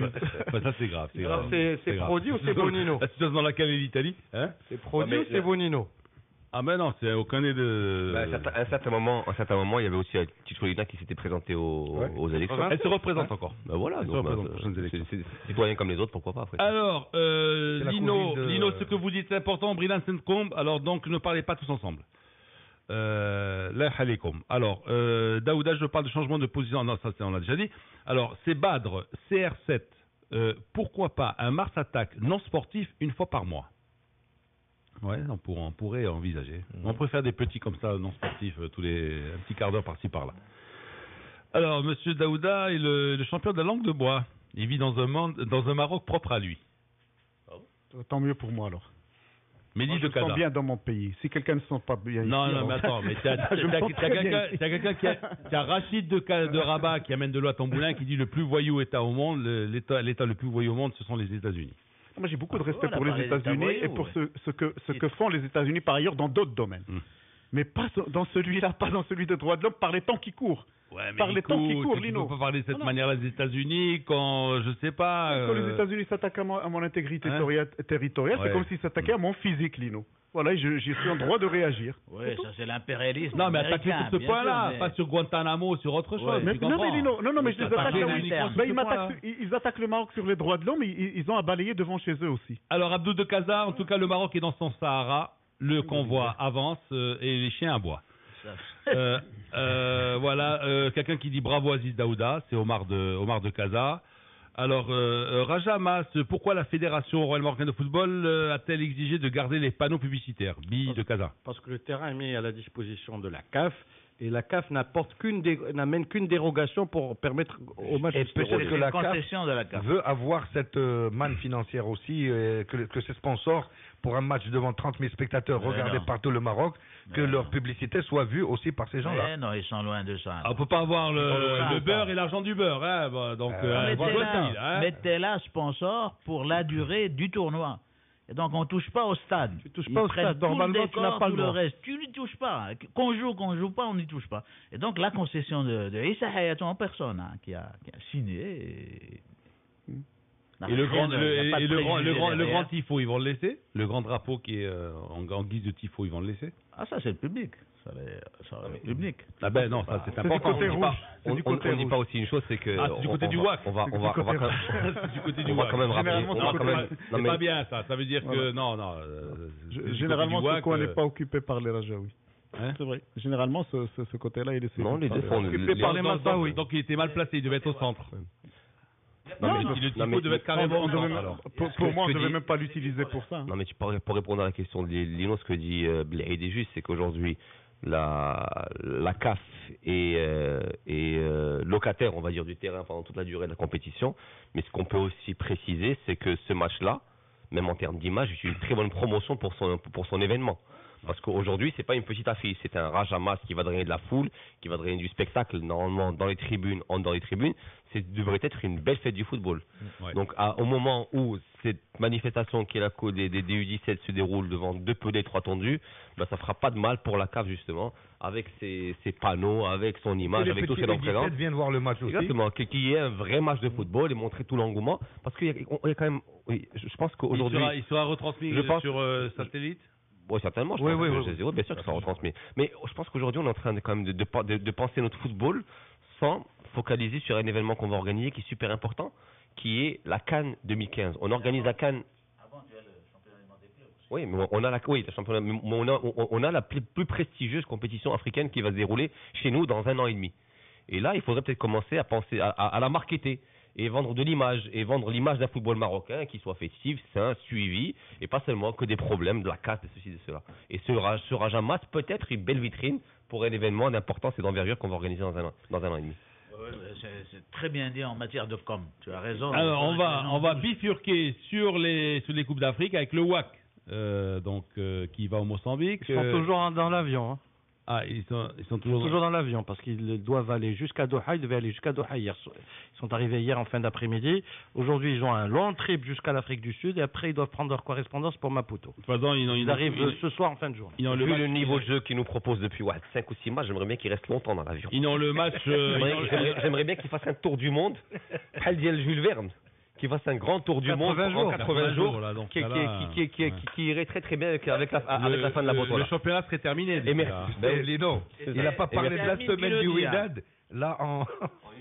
c'est grave. C'est Prodi ou c'est Bonino? La situation dans laquelle est l'Italie, hein? C'est Prodi ou c'est Bonino? Ah ben non, c'est aucun des deux. À un certain moment, il y avait aussi Cicciolina qui s'était présenté aux élections. Elle se représente encore. Ben voilà, c'est citoyen comme les autres, pourquoi pas après. Alors, Lino, ce que vous dites c'est important, Brillant Saint-Combe, alors donc ne parlez pas tous ensemble. Alors, Daouda, je parle de changement de position. Non, ça on l'a déjà dit. Alors, c'est Badre, CR7. Pourquoi pas un Mars Attack non sportif une fois par mois? Ouais, on pourrait envisager. On préfère des petits comme ça, non sportifs, un petit quart d'heure par-ci par-là. Alors, Monsieur Daouda est le champion de la langue de bois. Il vit dans un Maroc propre à lui. Tant mieux pour moi alors. Mais je me sens bien dans mon pays. Si quelqu'un ne se sent pas bien non, mais attends, mais t'as quelqu'un qui a Rachid de Rabat qui amène de l'eau à ton moulin qui dit le plus voyou État au monde, l'État le plus voyou au monde, ce sont les États-Unis. Moi, j'ai beaucoup de respect pour les États-Unis et pour ce que font les États-Unis par ailleurs dans d'autres domaines. Mais pas dans celui-là, pas dans celui de droits de l'homme, par les temps qui courent. Ouais, mais par les temps qui courent, Lino. Tu peux pas parler de cette manière-là des États-Unis quand, je sais pas... Quand les États-Unis s'attaquent à mon intégrité territoriale, c'est comme s'ils s'attaquaient à mon physique, Lino. Voilà, je suis en droit de réagir. Oui, ça c'est l'impérialisme. Non, mais attaquer sur ce point-là, pas sur Guantanamo, sur autre chose. Mais Lino, mais je les attaque ils attaquent le Maroc sur les droits de l'homme, ils ont à balayer devant chez eux aussi. Alors, Abdou de Casa, en tout cas, le Maroc est dans son Sahara, le convoi avance et les chiens aboient. Voilà, quelqu'un qui dit bravo Aziz Daouda, c'est Omar de Casa. Alors, Raja Mas, pourquoi la Fédération royale marocaine de football a-t-elle exigé de garder les panneaux publicitaires? De Casa. Parce que le terrain est mis à la disposition de la CAF Et la CAF n'amène qu'une dérogation pour permettre au match. Et peut-être que la CAF veut avoir cette manne financière aussi, que ses sponsors, pour un match devant 30 000 spectateurs regardés partout le Maroc, que leur publicité soit vue aussi par ces gens-là. Non, ils sont loin de ça. On ne peut pas avoir le beurre et l'argent du beurre. Hein. Donc, mettez là sponsor pour la durée du tournoi. Et donc on ne touche pas au stade. Tu ne touches pas au stade, normalement tu n'as pas le droit. Reste. Tu n'y touches pas. Qu'on joue pas, on n'y touche pas. Et donc la concession de Issa Hayatou en personne, qui a signé. Et le grand tifo, ils vont le laisser. Le grand drapeau qui est en guise de tifo, ils vont le laisser. Ah, ça c'est le public. Ça le public. Ah ben non, ça c'est important. Du côté rouge. On ne dit pas aussi une chose, c'est que c'est du côté du WAC. On va du côté du WAC. Quand même rappeler. C'est pas bien ça. Ça veut dire que non. Généralement, ce coin n'est pas occupé par les Rajaouis. C'est vrai. Généralement, ce côté-là, il est occupé par les Mazdaouis. Donc il était mal placé. Il devait être au centre. Le tifo devait être carrément au centre. Pour moi, on ne devait même pas l'utiliser pour ça. Non, mais pour répondre à la question de Lino, ce que dit Blaïd est juste, c'est qu'aujourd'hui, la CAF est locataire, on va dire, du terrain pendant toute la durée de la compétition. Mais ce qu'on peut aussi préciser, c'est que ce match-là, même en termes d'image, est une très bonne promotion pour son événement. Parce qu'aujourd'hui, c'est pas une petite affiche, c'est un Rajamas qui va drainer de la foule, qui va drainer du spectacle, normalement dans les tribunes, dans les tribunes. Devrait être une belle fête du football. Ouais. Donc, au moment où cette manifestation qui est la cause des U17 se déroule devant 2 pelés, 3 tondus, ça fera pas de mal pour la CAF, justement, avec ses panneaux, avec son image, avec tout ce qu'elle représente. Les U17 viennent voir le match aussi. Exactement, qu'il y ait un vrai match de football et montrer tout l'engouement. Parce qu'il y a quand même, oui, je pense qu'aujourd'hui. Il sera retransmis sur satellite? Oui, certainement. Oui, bien sûr que ça retransmet. Mais je pense qu'aujourd'hui, on est en train quand même de penser notre football sans focaliser sur un événement qu'on va organiser qui est super important, qui est la CAN 2015. On organise la CAN. Avant, tu as le championnat du monde des clubs. Oui, mais on a la plus prestigieuse compétition africaine qui va se dérouler chez nous dans 1 an et demi. Et là, il faudrait peut-être commencer à penser à la marketer. Et vendre de l'image, et vendre l'image d'un football marocain qui soit festif, sain, suivi, et pas seulement que des problèmes de la casse, de ceci, de cela. Et ce Rajamas peut être une belle vitrine pour un événement d'importance et d'envergure qu'on va organiser dans un an et demi. C'est très bien dit en matière de com. Tu as raison. Alors on va bifurquer sur les Coupes d'Afrique avec le WAC, qui va au Mozambique. Ils sont toujours dans l'avion. Hein. Ah, ils sont toujours dans l'avion parce qu'ils doivent aller jusqu'à Doha. Ils devaient aller jusqu'à Doha hier. Ils sont arrivés hier en fin d'après-midi. Aujourd'hui, ils ont un long trip jusqu'à l'Afrique du Sud et après, ils doivent prendre leur correspondance pour Maputo. De toute façon, ils arrivent ce soir en fin de journée. Vu le niveau de jeu qu'ils nous proposent depuis 5 ou 6 matchs, j'aimerais bien qu'ils restent longtemps dans l'avion. Ils ont le match. J'aimerais bien qu'ils fassent un tour du monde. Haldiel Jules Verne. Qui fasse un grand tour du monde en 80 jours, qui irait très très bien avec la fin de la boîte. Le championnat serait terminé. Et merci. Lino, il n'a pas parlé de la semaine du Wydad. Là,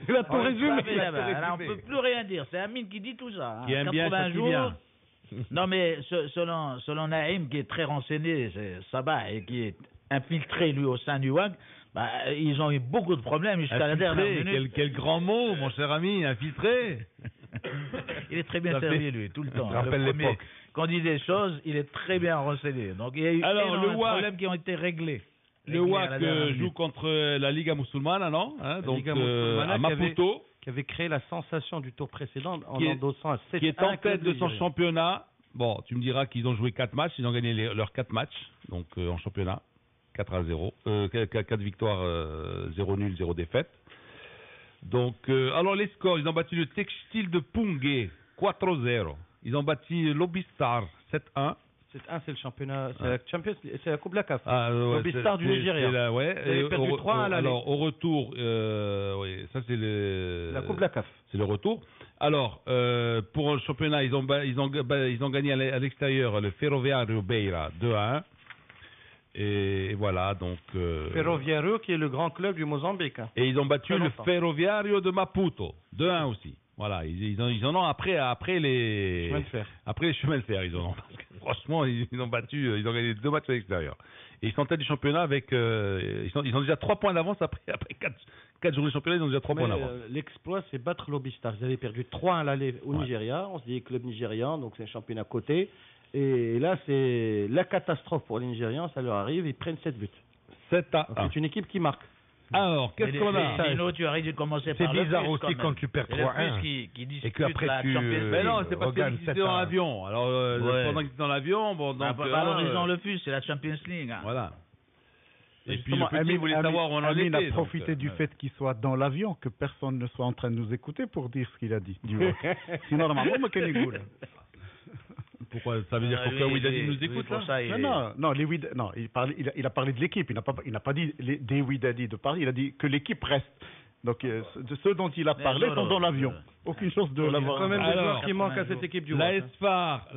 il a tout résumé. Là, on ne peut plus rien dire. C'est Amine qui dit tout ça. Qui aime bien, 80 jours. Non, mais selon Naïm, qui est très renseigné, c'est Sabah, et qui est infiltré, lui, au sein du WAC, ils ont eu beaucoup de problèmes jusqu'à la dernière minute. Quel grand mot, mon cher ami, infiltré. Il est très bien servi, lui, tout le temps. Rappelle l'époque. Quand on dit des choses, il est très bien renseigné. Donc, il y a eu énormément de problèmes qui ont été réglés. Le WAC joue contre la Liga Musulmana, non donc, à Maputo. Qui avait créé la sensation du tour précédent en endossant un 7-1. Qui est en tête de son championnat. Bon, tu me diras qu'ils ont joué 4 matchs. Ils ont gagné leurs 4 matchs donc en championnat. 4-0. 4 victoires, 0 nul, 0 défaite. Donc, alors les scores, ils ont battu le Textile de Pungé, 4-0. Ils ont battu l'Obistar, 7-1. 7-1, c'est le championnat, c'est la Coupe de la CAF. L'Obistar du Nigeria. Ils avaient perdu 3 à l'aller. Alors, au retour, ça c'est la Coupe de la CAF. C'est le retour. Alors, pour le championnat, ils ont gagné à l'extérieur le Ferroviario Beira, 2-1. Et voilà, donc... Ferroviario, qui est le grand club du Mozambique. Et ils ont battu le Ferroviario de Maputo, 2-1 aussi. Voilà, ils en ont après les chemins de fer. Après les chemins de fer, ils en ont. Parce que, franchement, ils ont gagné 2 matchs à l'extérieur. Et ils sont en tête du championnat avec... ils ont déjà 3 points d'avance après 4 journées de championnat, ils ont déjà 3 points d'avance. L'exploit, c'est battre l'Obistar. Ils avaient perdu 3-1 à l'aller au Nigeria. On se dit club nigérian, donc c'est un championnat coté. Et là, c'est la catastrophe pour les Nigérians, ça leur arrive, ils prennent 7 buts. 7-1. C'est une équipe qui marque. Alors, qu'est-ce qu'on a? Lino, tu arrêtes de commencer par le C'est bizarre aussi quand tu perds 3-1. Et qu'après tu... Mais non, c'est parce qu'il était dans l'avion. Alors, pendant qu'il était dans l'avion, bon, donc... Valorisons le FUS, c'est la Champions League. Voilà. Et puis le petit voulait savoir où on en était. Amine a profité du fait qu'il soit dans l'avion, que personne ne soit en train de nous écouter pour dire ce qu'il a dit. Sinon, normalement, on me connaît. Pourquoi? Ça veut dire qu'aucun Ouidadi nous écoute là? Non, il a parlé de l'équipe. Il n'a pas dit des Ouidadi de Paris. Il a dit que l'équipe reste. Donc, ceux dont il a parlé sont dans l'avion. Aucune chance de l'avoir. Il y a quand même des joueurs qui manquent à cette équipe du La SFAR,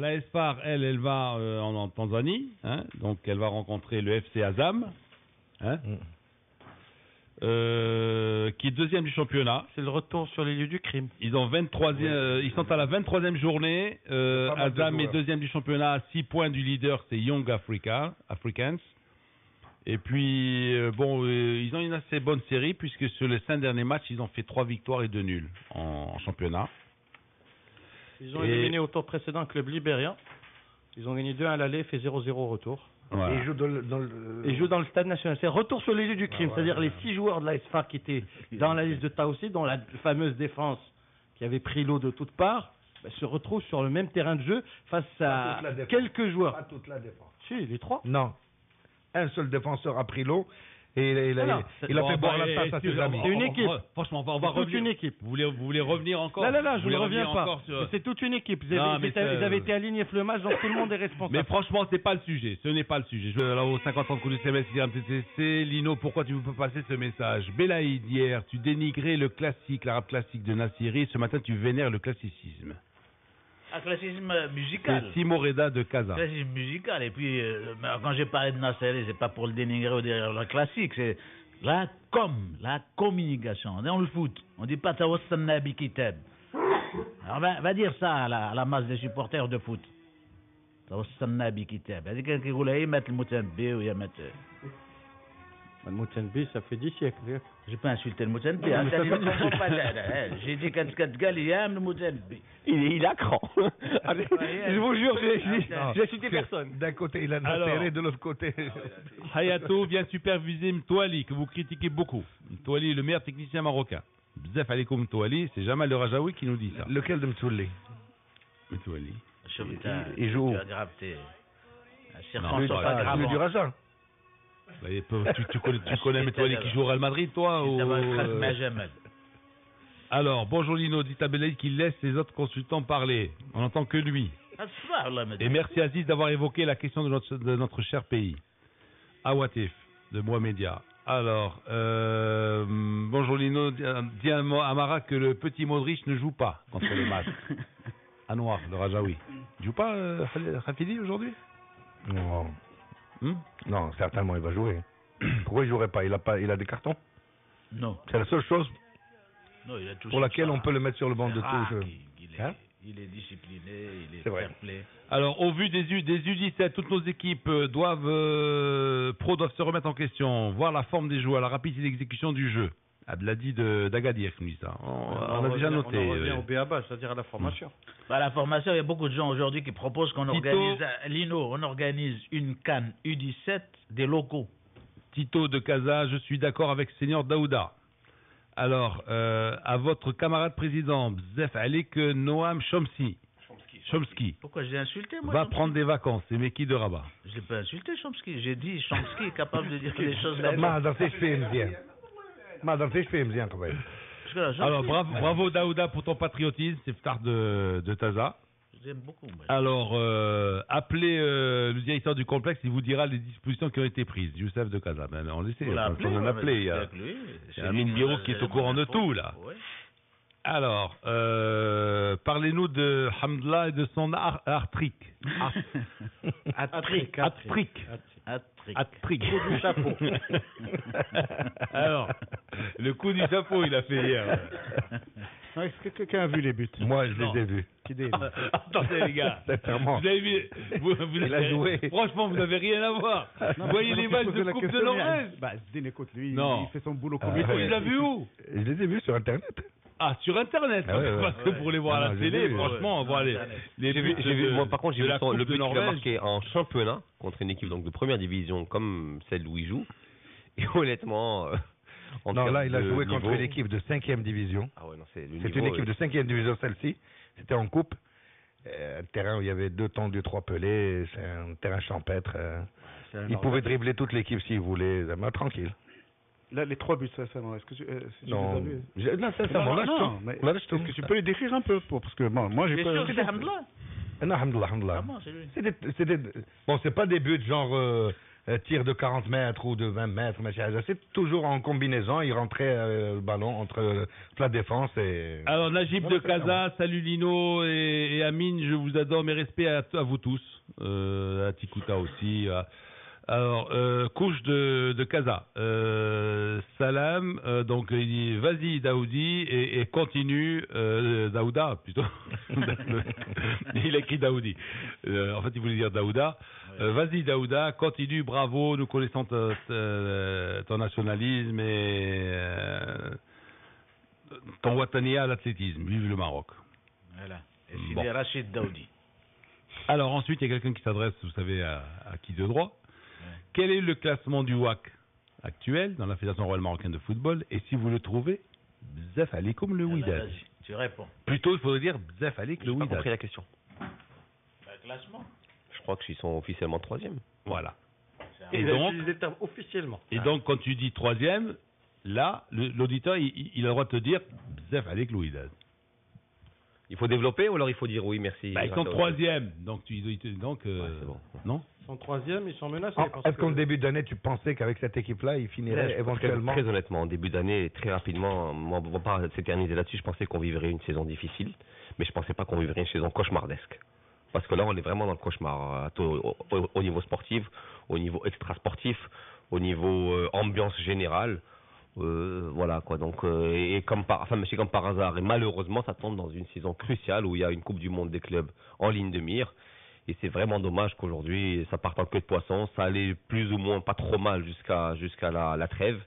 elle va en Tanzanie. Hein, donc, elle va rencontrer le FC Azam. Hein, qui est deuxième du championnat. C'est le retour sur les lieux du crime. Ils sont à la 23e journée. Azam est deuxième du championnat à 6 points du leader, c'est Young Africans. Et puis, ils ont une assez bonne série, puisque sur les 5 derniers matchs, ils ont fait 3 victoires et 2 nuls en championnat. Ils ont éliminé au tour précédent Club Libérien. Ils ont gagné 2-1 à l'aller, fait 0-0 au retour. Voilà. Et ils jouent dans le stade national. C'est retour sur les lieux du crime, c'est-à-dire les 6 joueurs de la SFAR qui étaient dans la liste de Taoussi, dont la fameuse défense qui avait pris l'eau de toutes parts, se retrouvent sur le même terrain de jeu face à quelques joueurs. Pas toute la défense. Si, les 3. Non. Un seul défenseur a pris l'eau. Et il a fait boire la tasse à ses amis. C'est une équipe. Franchement, on va revenir. Toute une équipe. Vous voulez revenir encore? Non, je ne reviens pas. C'est toute une équipe. Ils avaient été alignés pour le match, donc tout le monde est responsable. Mais franchement, c'est pas le sujet. Ce n'est pas le sujet. Là, aux 50 ans de coup du CMS, MTTC, Lino, pourquoi tu veux pas passer ce message? Belaïd, hier, tu dénigrais le classique, l'arabe classique de Nassiri. Ce matin, tu vénères le classicisme. Un classicisme musical. C'est Simo Reda de Casa. Classicisme musical. Et puis, quand j'ai parlé de Nasseri, c'est pas pour le dénigrer ou derrière le classique, c'est la communication. On est dans le foot. On dit pas Tawassan Nabi Kitab. Alors, va dire ça à la masse des supporters de foot. Tawassan Nabi Kitab. Il y a quelqu'un qui voulait mettre le Moutanbi ou il y a mettre. Le Moutanbi, ça fait 10 siècles. J'ai pas insulté le Moutanbi. J'ai dit quand Galiam le Moutanbi. Il a cran. Je vous jure, j'ai insulté personne. D'un côté, il a Nasseri, de l'autre côté. Hayato vient superviser Mtouali, que vous critiquez beaucoup. Mtouali est le meilleur technicien marocain. Bzef alaikum Mtouali, c'est Jamal le Rajaoui qui nous dit ça. Lequel de Mtouali? Mtouali. Il joue où? Circonstance du Raja. Tu connais Mtouali qui joue au Real Madrid, toi ou... Alors, bonjour Lino, dit à Belaïd qu'il laisse les autres consultants parler. On n'entend que lui. Et merci Aziz d'avoir évoqué la question de notre cher pays. Awatif, de Moi Média. Alors, bonjour Lino, dis à Amara que le petit Modric ne joue pas contre les Masques. Anouar, le Rajaoui. Il joue pas Rafidi aujourd'hui? Non. Non, certainement il va jouer. Pourquoi il jouerait pas? Il a des cartons? Non. C'est la seule chose pour laquelle on peut le mettre sur le banc de touche. Il est discipliné, il est fair play. Alors, au vu des U17, toutes nos équipes doivent se remettre en question, voir la forme des joueurs, la rapidité d'exécution du jeu. Abdelhadi d'Agadir qui nous dit ça. On a déjà noté. On revient au BABA, c'est-à-dire à la formation. La formation, il y a beaucoup de gens aujourd'hui qui proposent qu'on organise, Lino, on organise une CAN U17 des locaux. Tito de Casa, je suis d'accord avec Seigneur Daouda. Alors, à votre camarade président, Bzef Alik Noam Chomsky. Pourquoi j'ai insulté, moi? Va prendre des vacances, c'est Meki de Rabat. Je n'ai pas insulté Chomsky, j'ai dit Chomsky est capable de dire des choses Alors, bravo Daouda pour ton patriotisme, c'est Ftar de Taza. J'aime beaucoup. Moi. Alors, appelez le directeur du complexe, il vous dira les dispositions qui ont été prises. Youssef de Casa. Ben, on le sait, on en a appelé. Il y a Amine Biro qui est au courant de tout, là. Ouais. Alors, parlez-nous de Hamdallah et de son artrique. Artrique. Coup du chapeau. Alors, le coup du chapeau, il a fait hier. Est-ce que quelqu'un a vu les buts? Moi, je les ai vus. Attendez, les gars. Sincèrement. Vous avez vu, il a joué. Franchement, vous n'avez rien à voir. Vous voyez les matchs de Coupe de Norvège? Zidane, écoute, lui, il fait son boulot comme il faut. Il l'a vu où? Je les ai vus sur Internet. Ah, sur Internet, parce que pour les voir à la télé, franchement, on voit les buts. Moi, par contre, j'ai vu le but qu'il a marqué en championnat contre une équipe donc de première division comme celle où il joue. Et honnêtement, Non, là, il a joué contre l'équipe de 5e division. Ah ouais, non, c'est une équipe de 5e division, celle-ci. C'était en coupe. Un terrain où il y avait 2 tendus, 3 pelés. C'est un terrain champêtre. Il pouvait dribbler toute l'équipe s'il voulait. Mais tranquille. Là, les 3 buts, sincèrement, est-ce que tu non. les as vus? Là, sincèrement, est-ce que tu peux les décrire un peu parce que moi, j'ai pas... C'est Hamdallah. Non, Hamdallah. Bon, c'est pas des buts genre tir de 40 mètres ou de 20 mètres, mais c'est toujours en combinaison. Il rentrait le ballon entre la défense et... Alors, Najib de Casa, salut Lino et Amine, je vous adore, mes respects à vous tous. À Tikuta aussi. Alors, couche de Casa. Salam, donc il dit vas-y Daoudi et continue Daouda plutôt. Il a écrit Daoudi. En fait, il voulait dire Daouda. Vas-y Daouda, continue, bravo, nous connaissons ton nationalisme et ton watania à l'athlétisme. Vive le Maroc. Voilà. Et c'est Rachid Daoudi. Alors ensuite, il y a quelqu'un qui s'adresse, vous savez, à qui de droit. Quel est le classement du WAC actuel dans la Fédération royale marocaine de football? Et si vous le trouvez, bzaf alikoum le Wydad. Vas-y, tu réponds. Plutôt, il faudrait dire bzaf alik le Wydad. J'ai pas compris la question. Le classement. Je crois qu'ils sont officiellement 3e. Voilà. Et donc, ils étaient officiellement. Et donc, quand tu dis 3e, là, l'auditeur, il a le droit de te dire bzaf alik le Wydad. Il faut développer ou alors il faut dire oui, merci. Ils sont 3e, donc c'est bon. Non. Ils sont 3e, ils sont menacés. Est-ce qu'en début d'année, tu pensais qu'avec cette équipe-là, ils finiraient éventuellement... Très honnêtement, en début d'année, très rapidement, on ne va pas s'éterniser là-dessus, je pensais qu'on vivrait une saison difficile, mais je ne pensais pas qu'on vivrait une saison cauchemardesque. Parce que là, on est vraiment dans le cauchemar, au niveau sportif, au niveau extra-sportif, au niveau ambiance générale. Voilà quoi, donc et comme par hasard, et malheureusement ça tombe dans une saison cruciale où il y a une Coupe du Monde des clubs en ligne de mire, et c'est vraiment dommage qu'aujourd'hui ça parte en queue de poisson. Ça allait plus ou moins pas trop mal jusqu'à la trêve,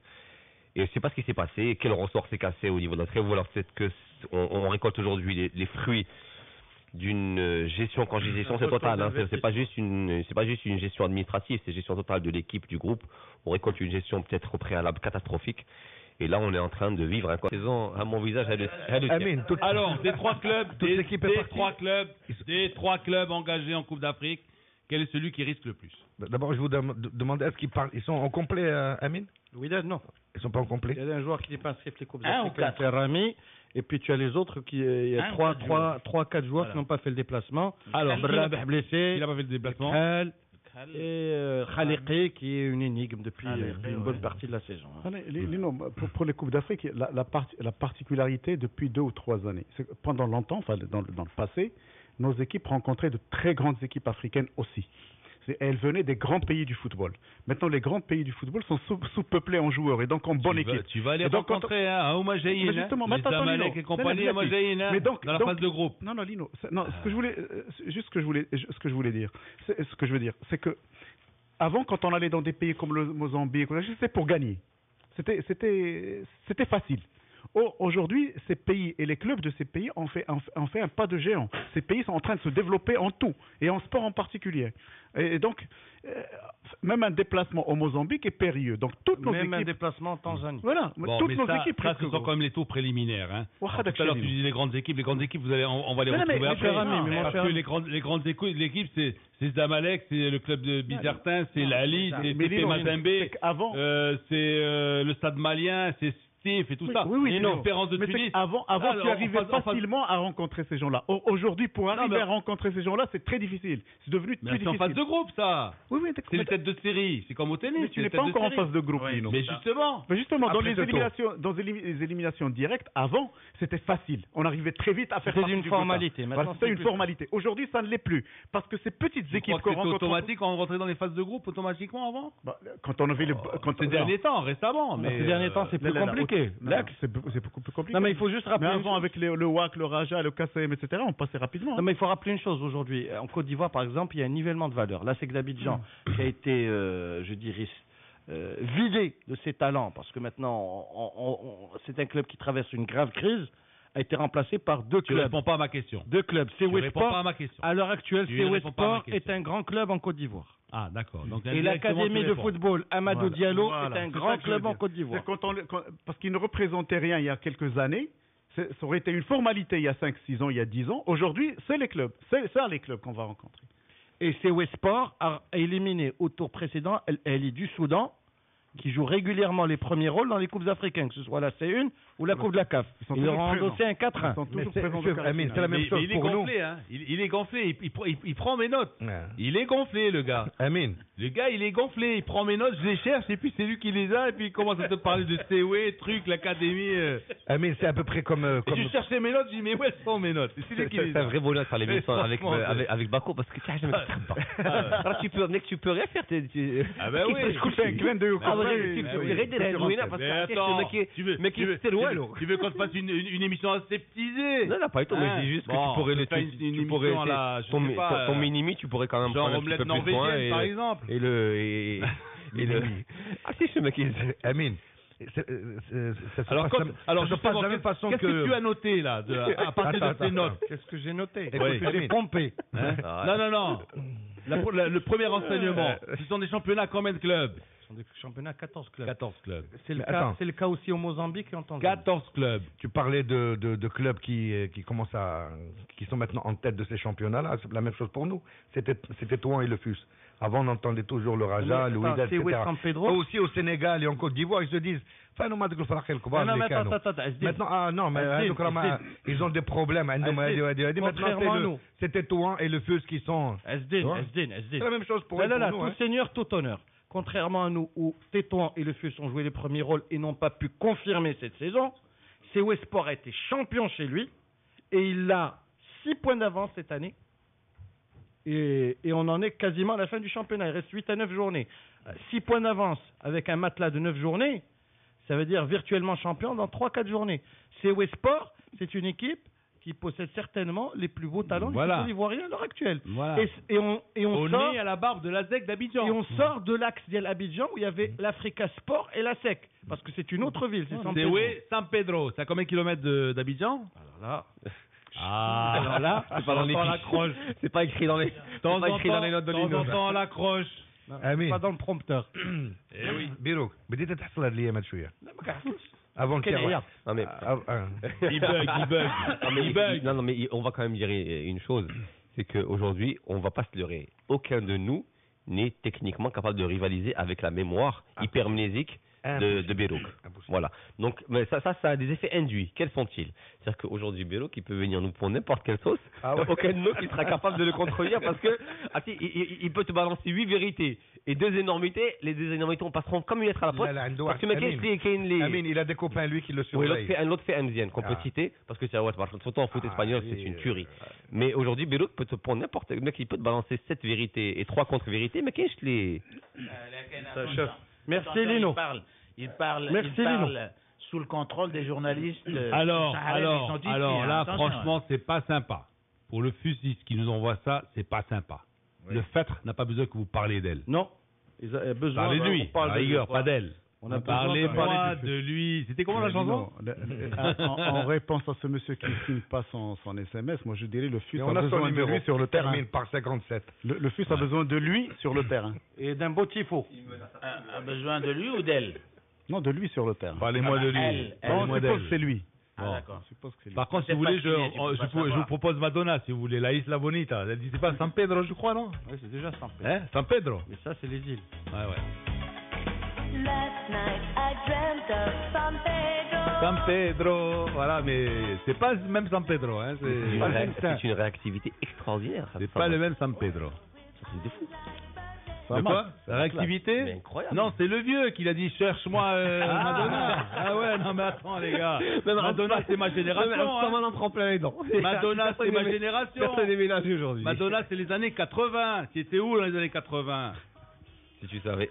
et je sais pas ce qui s'est passé, quel ressort s'est cassé au niveau de la trêve, ou alors peut-être que on récolte aujourd'hui les fruits d'une gestion. Quand je dis gestion, c'est total, hein. C'est pas juste une gestion administrative, c'est gestion totale de l'équipe, du groupe. On récolte une gestion peut-être au préalable catastrophique, et là on est en train de vivre une saison à mon visage. Alors, des 3 clubs engagés en Coupe d'Afrique, quel est celui qui risque le plus? D'abord, je vous demande, est-ce qu'ils sont en complet, Amine? Oui, non. Ils sont pas en complet. Il y a un joueur qui n'est pas inscrit les Coupes d'Afrique, c'est Rami. Et puis tu as les autres il y a 3-4 joueurs qui n'ont pas fait le déplacement. Alors, Brabh blessé. Il n'a pas fait le déplacement. Et Khaliqi qui est une énigme depuis une bonne partie de la saison. Pour les Coupes d'Afrique, la particularité depuis 2 ou 3 années, c'est que pendant longtemps, dans le passé, nos équipes rencontraient de très grandes équipes africaines aussi. Elles venaient des grands pays du football. Maintenant, les grands pays du football sont sous-peuplés en joueurs et donc en bonne équipe. Tu vas les rencontrer à Oumajaïn, les Zamalek et compagnie, Oumajaïn, dans la phase de groupe. Non, Lino. Ce que je voulais dire, c'est que avant, quand on allait dans des pays comme le Mozambique, c'était pour gagner. C'était facile. Aujourd'hui, ces pays et les clubs de ces pays ont fait un pas de géant. Ces pays sont en train de se développer en tout, et en sport en particulier. Et donc, même un déplacement au Mozambique est périlleux. Donc, même un déplacement en Tanzanie. Voilà, toutes nos équipes. Ça, ce sont quand même les tours préliminaires. Hein. Tout à l'heure, tu disais les grandes équipes, on va les retrouver après. Parce que les grandes équipes, c'est Zamalek, c'est le club de Bizertin, c'est l'Ali, c'est TP Mazembe, c'est le Stade Malien, c'est et tout ça. Oui, l'espérance de Tunis. Avant tu arrivais facilement à rencontrer ces gens-là. Aujourd'hui, pour arriver à rencontrer ces gens-là, c'est très difficile. C'est devenu plus difficile. C'est en phase de groupe, ça. Oui, c'est les têtes de série. C'est comme au tennis. Mais tu n'es pas encore en phase de groupe, Lino. Mais justement, dans les éliminations directes, avant, c'était facile. On arrivait très vite à faire partie du groupe. C'était une formalité. Aujourd'hui, ça ne l'est plus. Parce que ces petites équipes qu'on rencontre... C'était automatique, on rentrait dans les phases de groupe automatiquement avant? Quand on avait ces derniers temps, récemment. Ces derniers temps, c'est plus compliqué. Là, c'est beaucoup plus compliqué. Non, mais il faut juste rappeler. Mais avant, avec le WAC, le Raja, le KCM, etc., on passait rapidement. Non, mais il faut rappeler une chose aujourd'hui. En Côte d'Ivoire, par exemple, il y a un nivellement de valeur. Là, c'est que d'Abidjan qui a été, je dirais, vidé de ses talents, parce que maintenant, c'est un club qui traverse une grave crise. a été remplacé par deux clubs. Tu réponds pas à ma question. Deux clubs. CW Sport, à l'heure actuelle, CW Sport est un grand club en Côte d'Ivoire. Ah, d'accord. Et l'Académie de football Amadou Diallo est un grand club en Côte d'Ivoire. Parce qu'il ne représentait rien il y a quelques années. Ça aurait été une formalité il y a 5-6 ans, il y a 10 ans. Aujourd'hui, c'est les clubs. C'est ça les clubs qu'on va rencontrer. Et CW Sport a éliminé au tour précédent El du Soudan, qui joue régulièrement les premiers rôles dans les coupes africaines, que ce soit la C1 ou la Coupe de la CAF. Ils auront endossé un 4-1. C'est la même chose pour nous. Il est gonflé, il prend mes notes. Il est gonflé, le gars. Amine. Le gars, il est gonflé, il prend mes notes, je les cherche, et puis c'est lui qui les a, et puis il commence à te parler de CW, truc, l'académie. Amine, c'est à peu près comme... Je cherchais mes notes, je dis, mais où elles sont mes notes? C'est un vrai bonheur de faire l'émission avec Bako, parce que tu alors tu peux rien faire. Ah ben oui. Je couche un grain de... Tu veux qu'on te fasse une émission aseptisée? Non, pas du tout, mais c'est juste que tu pourrais ton minimi, tu pourrais quand même prendre un petit peu plus de points par exemple. Et le ah si, ce mec Amine. Alors, je passe de la même façon que... Qu'est-ce que tu as noté là, à partir de ces notes? Qu'est-ce que j'ai noté? J'ai pompé. Non. Le premier renseignement, ce sont des championnats combien de clubs? Ce sont des championnats 14 clubs. 14 clubs. C'est le cas aussi au Mozambique et en Tanzanie. 14 clubs. Tu parlais de clubs qui sont maintenant en tête de ces championnats-là. C'est la même chose pour nous. C'était Touan et le FUS. Avant, on entendait toujours le Raja, le Wydad, etc. Aussi au Sénégal et en Côte d'Ivoire, ils se disent maintenant, ils ont des problèmes. Maintenant, c'était Touan et le FUS qui sont... C'est la même chose pour nous. Tout seigneur, tout honneur. Contrairement à nous, où Tétouan et le FUS ont joué les premiers rôles et n'ont pas pu confirmer cette saison, CW Sport a été champion chez lui et il a 6 points d'avance cette année. Et on en est quasiment à la fin du championnat. Il reste 8 à 9 journées. 6 points d'avance avec un matelas de 9 journées, ça veut dire virtuellement champion dans 3-4 journées. CW Sport, c'est une équipe qui possède certainement les plus beaux talents du football ivoirien à l'heure actuelle. Voilà. Et on sort à la barbe de la ZEC d'Abidjan. Et on sort de l'axe d'Abidjan où il y avait l'Africa Sport et la SEC. Parce que c'est une autre ville. C'est San Pedro. C'est à combien de kilomètres d'Abidjan? Alors là, c'est pas dans les fiches. C'est pas écrit dans les notes de l'Indo. De temps en temps, on l'accroche. Pas dans le prompteur. Eh oui. Birouk, بديت تحصل هاد الايامات شويه. Avant qu'il il bug. Non, mais on va quand même dire une chose, c'est qu'aujourd'hui, on va pas se leurrer. Aucun de nous n'est techniquement capable de rivaliser avec la mémoire hypermnésique de Birouk. Voilà. Donc, mais ça a des effets induits. Quels sont-ils? C'est-à-dire qu'aujourd'hui, Birouk, il peut venir nous pour n'importe quelle sauce. Aucun de nous qui sera capable de le contredire parce que il peut te balancer 8 vérités et 2 énormités. Les 2 énormités, on passeront comme une lettre à la poste. Parce que Amine, il a des copains, lui, qui le surveillent. Oui, l'autre fait MZN, qu'on peut citer, parce que c'est surtout en foot espagnol, c'est une tuerie. Mais aujourd'hui, Birouk peut te prendre n'importe quel mec, il peut te balancer 7 vérités et 3 contre-vérités, mais qu'est-ce que les... Merci Lino. Il parle sous le contrôle des journalistes. Alors là, franchement, c'est pas sympa. Pour le FUS qui nous envoie ça, c'est pas sympa. Oui. Le Fêtre n'a pas besoin que vous parliez d'elle. Non. Ils ont besoin. Parlez de lui, à rigueur, pas d'elle. Parlez-moi de lui. C'était comment la chanson? En réponse à ce monsieur qui ne signe pas son SMS, moi je dirais le FUS a besoin de lui sur le terrain. Par 57. Le FUS a besoin de lui sur le terrain. Et d'un beau tifo. A besoin de lui ou d'elle? Non, de lui sur le terrain. Parlez-moi de lui. On suppose que c'est lui. D'accord. Par contre, si vous voulez, je vous propose Madonna, si vous voulez, La Isla Bonita. Elle dit, c'est pas San Pedro, je crois, non? Oui, c'est déjà San Pedro. San Pedro. Mais ça, c'est les îles. Ouais. San Pedro, voilà, mais c'est pas le même San Pedro. Hein, c'est une réactivité extraordinaire. C'est pas le même San Pedro. C'est des fous. De quoi? La réactivité? Incroyable. Non, c'est le vieux qui l'a dit cherche-moi Madonna. Ah ouais, non mais attends les gars. Madonna c'est ma génération. Madonna c'est ma génération. Personne n'est mélangé aujourd'hui. Madonna c'est les années 80. Tu étais où dans les années 80? Si tu savais.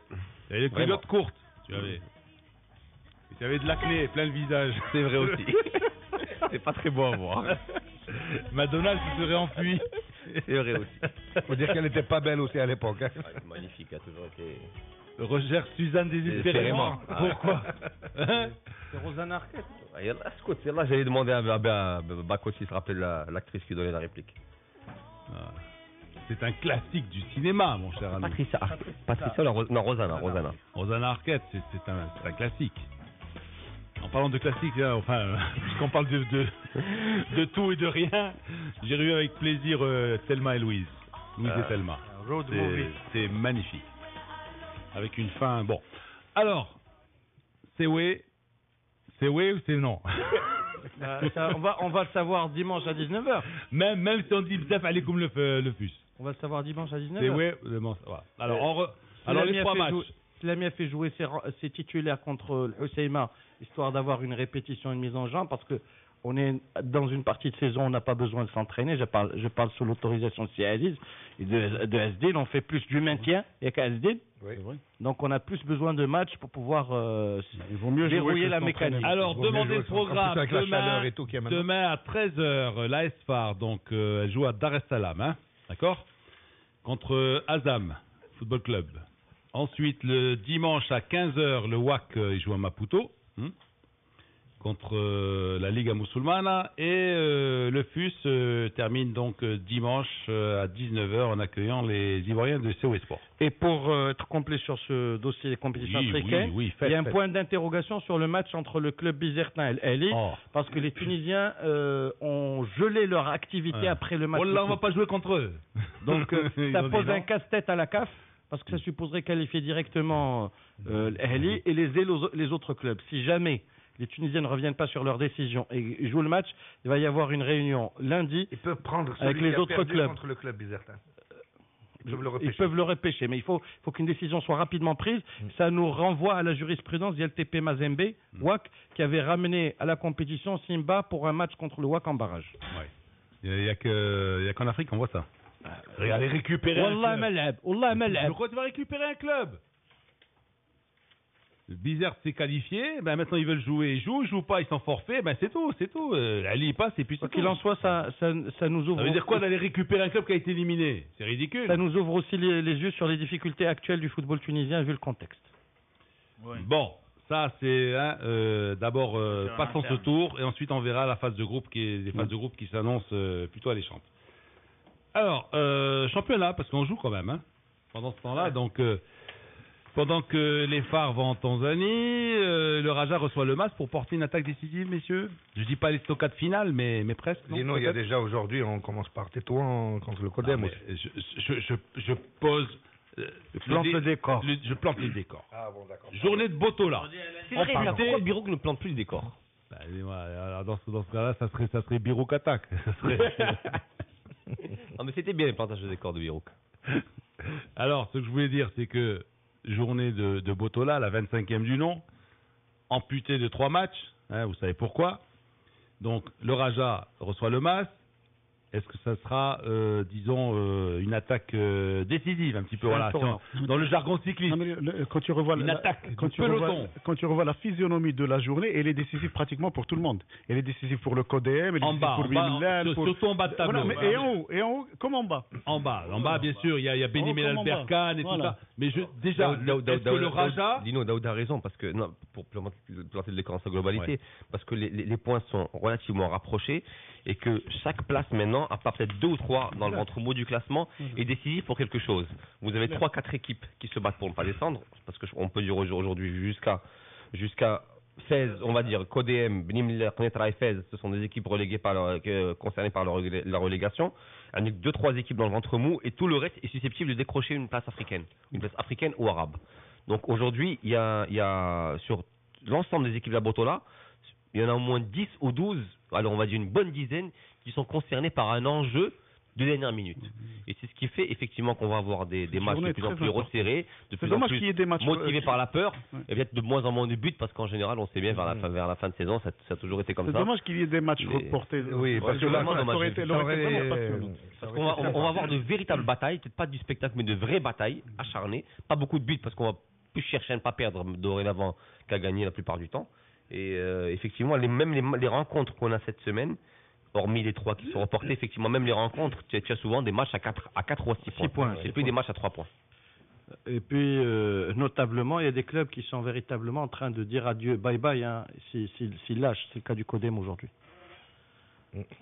Et les culottes courtes, tu avais. Tu avais de l'acné, plein le visage. C'est vrai aussi. C'est pas très beau à voir. Madonna se serait enfuie. C'est vrai aussi. Faut dire qu'elle n'était pas belle aussi à l'époque. Hein. C'est magnifique, elle a toujours été... Recherche Suzanne Désespérément. Pourquoi? C'est Rosanna Arquette. Là, j'allais demander à Bako s'il se rappelait l'actrice qui donnait la réplique. C'est un classique du cinéma, mon cher ami. Patricia, Rosanna. Rosanna Arquette, c'est un classique. En parlant de classique, puisqu'on parle de tout et de rien, j'ai revu avec plaisir Thelma et Louise. Louise et Thelma. C'est magnifique. Avec une fin. Bon. Alors, c'est oui ou c'est non? On va le savoir dimanche à 19h. Même si on dit Bzaf Alikum le fus. On va le savoir dimanche à 19h. C'est oui ou alors, les 3 matchs. Slamy a fait jouer ses titulaires contre le Hoceima, histoire d'avoir une répétition, une mise en jambe, parce que on est dans une partie de saison, on n'a pas besoin de s'entraîner. Je parle sous l'autorisation de Aziz et de SDIL. On fait plus du maintien qu'à SDIL. Oui. Donc on a plus besoin de matchs pour pouvoir dérouiller la mécanique. Alors demandez le programme demain à 13h. L'AS Far, donc elle joue à Dar es Salaam, d'accord, contre Azam Football Club. Ensuite le dimanche à 15h, le WAC il joue à Maputo. Contre la Liga Musulmana et le FUS termine donc dimanche à 19h en accueillant les Ivoiriens de CO Sport. Et pour être complet sur ce dossier des compétitions africaines, il y a un point d'interrogation sur le match entre le club Bizertin et l'Eli, parce que les Tunisiens ont gelé leur activité après le match. On ne va pas jouer contre eux. Donc ça pose un casse-tête à la CAF, parce que ça supposerait qualifier directement l'Eli et les autres clubs. Si jamais les Tunisiens ne reviennent pas sur leur décision et jouent le match, il va y avoir une réunion lundi. Ils peuvent prendre avec les autres clubs contre le club Bizertin. Ils peuvent le repêcher, mais il faut qu'une décision soit rapidement prise. Ça nous renvoie à la jurisprudence d'ILTP Mazembe, WAC, qui avait ramené à la compétition Simba pour un match contre le WAC en barrage. Ouais. Il n'y a qu'en Afrique qu'on voit ça. Allez récupérer un club. Pourquoi tu vas récupérer un club? Le Bizerte s'est qualifié, maintenant ils veulent jouer, ils jouent pas, ils sont forfaits, c'est tout. Ali passe et puis c'est tout. Qu'il en soit, ça nous ouvre. Ça veut dire quoi d'aller récupérer un club qui a été éliminé? C'est ridicule. Ça nous ouvre aussi les yeux sur les difficultés actuelles du football tunisien vu le contexte. Oui. Bon, ça c'est d'abord passons ce tour et ensuite on verra la phase de groupe qui s'annonce plutôt alléchante. Alors championnat parce qu'on joue quand même pendant ce temps-là donc. Pendant que les phares vont en Tanzanie, le Raja reçoit le MAS pour porter une attaque décisive, messieurs. Je dis pas les stockades finales, mais presque. Non, il y a déjà aujourd'hui, on commence par Tétouan contre le Codem. Je pose... je plante le décor. Je plante le décor. Ah bon, d'accord. Journée de Botola. C'est vrai, pourquoi Birouk ne plante plus le décor? Dans ce cas-là, ça serait Birouk attaque. Non, mais c'était bien les plantages de décor de Birouk. Alors, ce que je voulais dire, c'est que journée de Botola, la 25e du nom, amputée de 3 matchs, vous savez pourquoi. Donc le Raja reçoit le MAS. Est-ce que ça sera, une attaque décisive, un petit peu, voilà, dans le jargon cycliste. Quand tu revois quand tu revois la physionomie de la journée, elle est décisive pratiquement pour tout le monde. Elle est décisive pour le CODEM, elle est décisive pour Bilal, surtout en bas de tableau. Voilà, et en haut, comme en bas. En bas, bien sûr, il y a Benny Melal Berkane et tout ça. Mais déjà, est-ce que le Raja... Dino, Daoud a raison, parce que, non, pour planter le décor en sa globalité, parce que les points sont relativement rapprochés et que chaque place maintenant, à part peut-être 2 ou 3 dans le ventre mou du classement, est décisif pour quelque chose. Vous avez 3-4 équipes qui se battent pour ne pas descendre, parce qu'on peut dire aujourd'hui jusqu'à 16, on va dire, Codem, Benimler, Knetra et Fez, ce sont des équipes reléguées concernées par la relégation. Il y a 2-3 équipes dans le ventre mou et tout le reste est susceptible de décrocher une place africaine ou arabe. Donc aujourd'hui, il y a sur l'ensemble des équipes de la Botola, il y en a au moins 10 ou 12, alors on va dire une bonne dizaine, qui sont concernés par un enjeu de dernière minute. Et c'est ce qui fait effectivement qu'on va avoir des matchs de plus en plus resserrés, de plus en plus motivés par la peur, et peut-être de moins en moins de buts, parce qu'en général, on sait bien, vers la fin de saison, ça a toujours été comme ça. C'est dommage qu'il y ait des matchs reportés. Oui, parce que là, on va avoir de véritables batailles, peut-être pas du spectacle, mais de vraies batailles acharnées. Pas beaucoup de buts, parce qu'on va plus chercher à ne pas perdre dorénavant qu'à gagner la plupart du temps. Et effectivement, même les rencontres qu'on a cette semaine, hormis les 3 qui sont reportés, effectivement, même les rencontres, tu as souvent des matchs à 4 ou à 6 points. C'est plus des matchs à 3 points. Et puis, notablement, il y a des clubs qui sont véritablement en train de dire adieu, bye-bye, hein, s'ils lâchent. C'est le cas du CODEM aujourd'hui.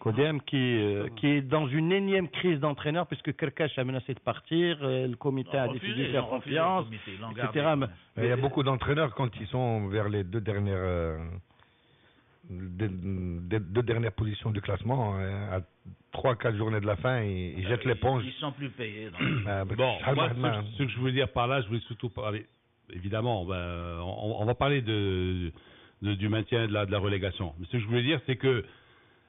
CODEM qui est dans une énième crise d'entraîneur, puisque Kerkash a menacé de partir, le comité a décidé de faire confiance, etc. Mais il y a beaucoup d'entraîneurs, quand ils sont vers les deux dernières positions du classement, à 3-4 journées de la fin, ils jettent l'éponge. Ils sont plus payés. Bon, moi, ce que je voulais dire par là, je voulais surtout parler, évidemment, on va parler du maintien et de la relégation. Mais ce que je voulais dire, c'est que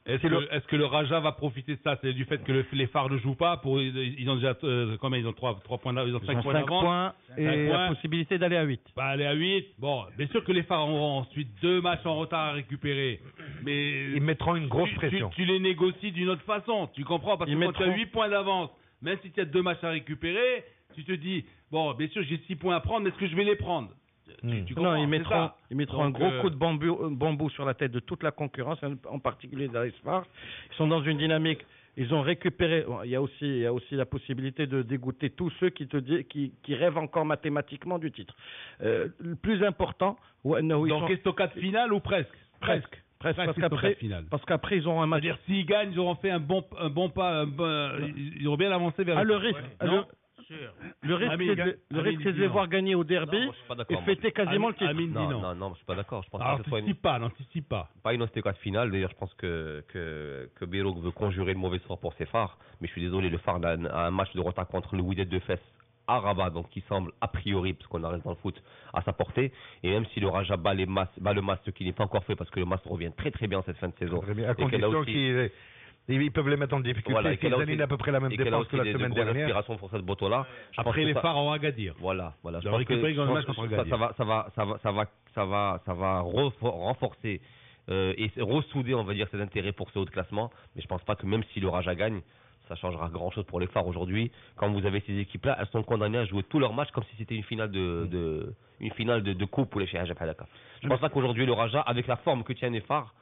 est-ce que le Raja va profiter de ça? C'est du fait que les Phares ne jouent pas ils ont déjà combien? Ils ont 3 points d'avance. Ils ont 5 points d'avance et la possibilité d'aller à 8. Aller à 8. Bon, bien sûr que les Phares auront ensuite 2 matchs en retard à récupérer, mais ils mettront une grosse pression. Tu les négocies d'une autre façon, tu comprends? Parce que quand tu as 8 points d'avance, même si tu as 2 matchs à récupérer, tu te dis bon, bien sûr j'ai 6 points à prendre, mais est-ce que je vais les prendre? Non, ils mettront un gros coup de bambou sur la tête de toute la concurrence, en particulier dans les Phares. Ils sont dans une dynamique. Ils ont récupéré. Il y a aussi la possibilité de dégoûter tous ceux qui rêvent encore mathématiquement du titre. Le plus important. Donc, est-ce au cadre final ou presque? Presque. Parce qu'après ils auront un match. C'est-à-dire s'ils gagnent, ils auront fait un bon pas. Ils auront bien avancé vers le risque. Le risque, c'est de les voir gagner au derby et fêter quasiment le titre. Non, je suis pas d'accord. Je pense n'anticipe pas. Pas une ostéopathie finale. D'ailleurs, je pense que Beyrog veut conjurer le mauvais sort pour ses Phares. Mais je suis désolé, le Phare a un match de retard contre le Wydad de Fès à Rabat, donc qui semble a priori, parce qu'on reste dans le foot, à sa portée. Et même si le Raja bat le Mas, ce qui n'est pas encore fait, parce que le Mas revient très très bien cette fin de saison. Très bien, à condition ils peuvent les mettre en difficulté. Voilà, ils alignent à peu près la même défense que la semaine dernière. Pour cette boto-là. Après les Phares ont Agadir. Voilà. Je pense que ça va renforcer et ressouder, on va dire, ses intérêts pour ce haut de classement. Mais je pense pas que même si le Raja gagne, ça changera grand-chose pour les Phares aujourd'hui. Quand vous avez ces équipes-là, elles sont condamnées à jouer tous leurs matchs comme si c'était une finale de coupe pour les Cheikh Hadjab Hadaka. Je pense pas qu'aujourd'hui le Raja, avec la forme que tiennent les Phares,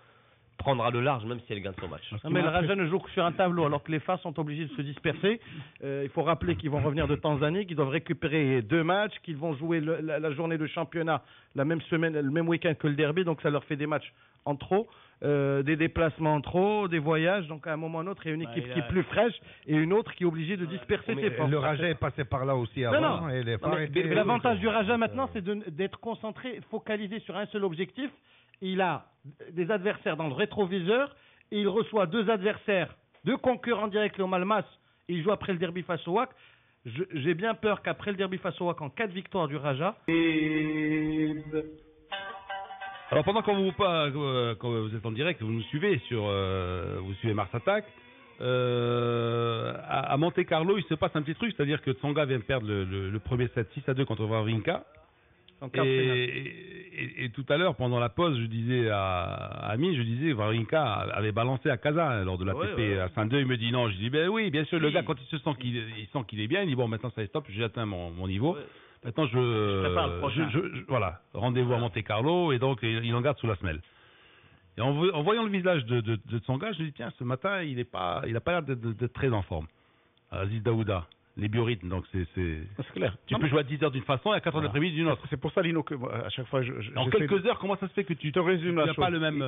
prendra le large même si elle gagne son match. Non, mais le Raja ne joue que sur un tableau alors que les Phares sont obligés de se disperser. Il faut rappeler qu'ils vont revenir de Tanzanie, qu'ils doivent récupérer 2 matchs, qu'ils vont jouer la journée de championnat la même semaine, le même week-end que le derby, donc ça leur fait des matchs en trop, des déplacements en trop, des voyages, donc à un moment ou à un autre il y a une équipe qui est plus fraîche et une autre qui est obligée de disperser ses forces. Le Raja est passé par là aussi avant. L'avantage du Raja maintenant c'est d'être concentré, focalisé sur un seul objectif. Il a des adversaires dans le rétroviseur et il reçoit 2 adversaires, 2 concurrents directs au Malmas et il joue après le derby face au WAC. J'ai bien peur qu'après le derby face au WAC, en cas de victoire du Raja. Alors pendant quand vous êtes en direct, vous nous suivez vous suivez Mars Attack. À Monte Carlo, il se passe un petit truc, c'est-à-dire que Tsonga vient de perdre le premier set 6-2 contre Wawrinka. Et tout à l'heure, pendant la pause, je disais à Ami, Wawrinka avait balancé à Casa lors de la TP à 5-2. Il me dit non. Je dis ben oui, bien sûr. Le gars, quand il sent qu'il est bien, il dit bon, maintenant ça est stop, j'ai atteint mon niveau. Ouais. Maintenant voilà, rendez-vous à Monte Carlo et donc il en garde sous la semelle. Et en voyant le visage de Tsonga, je dis tiens, ce matin il a pas l'air de très en forme. Aziz Daouda. Les biorhythmes, donc c'est clair. Tu peux jouer à 10h d'une façon et à 4h de l'après-midi d'une autre. C'est pour ça, Lino, que à chaque fois, en quelques heures, comment ça se fait que tu te résumes la chose. Pas le même.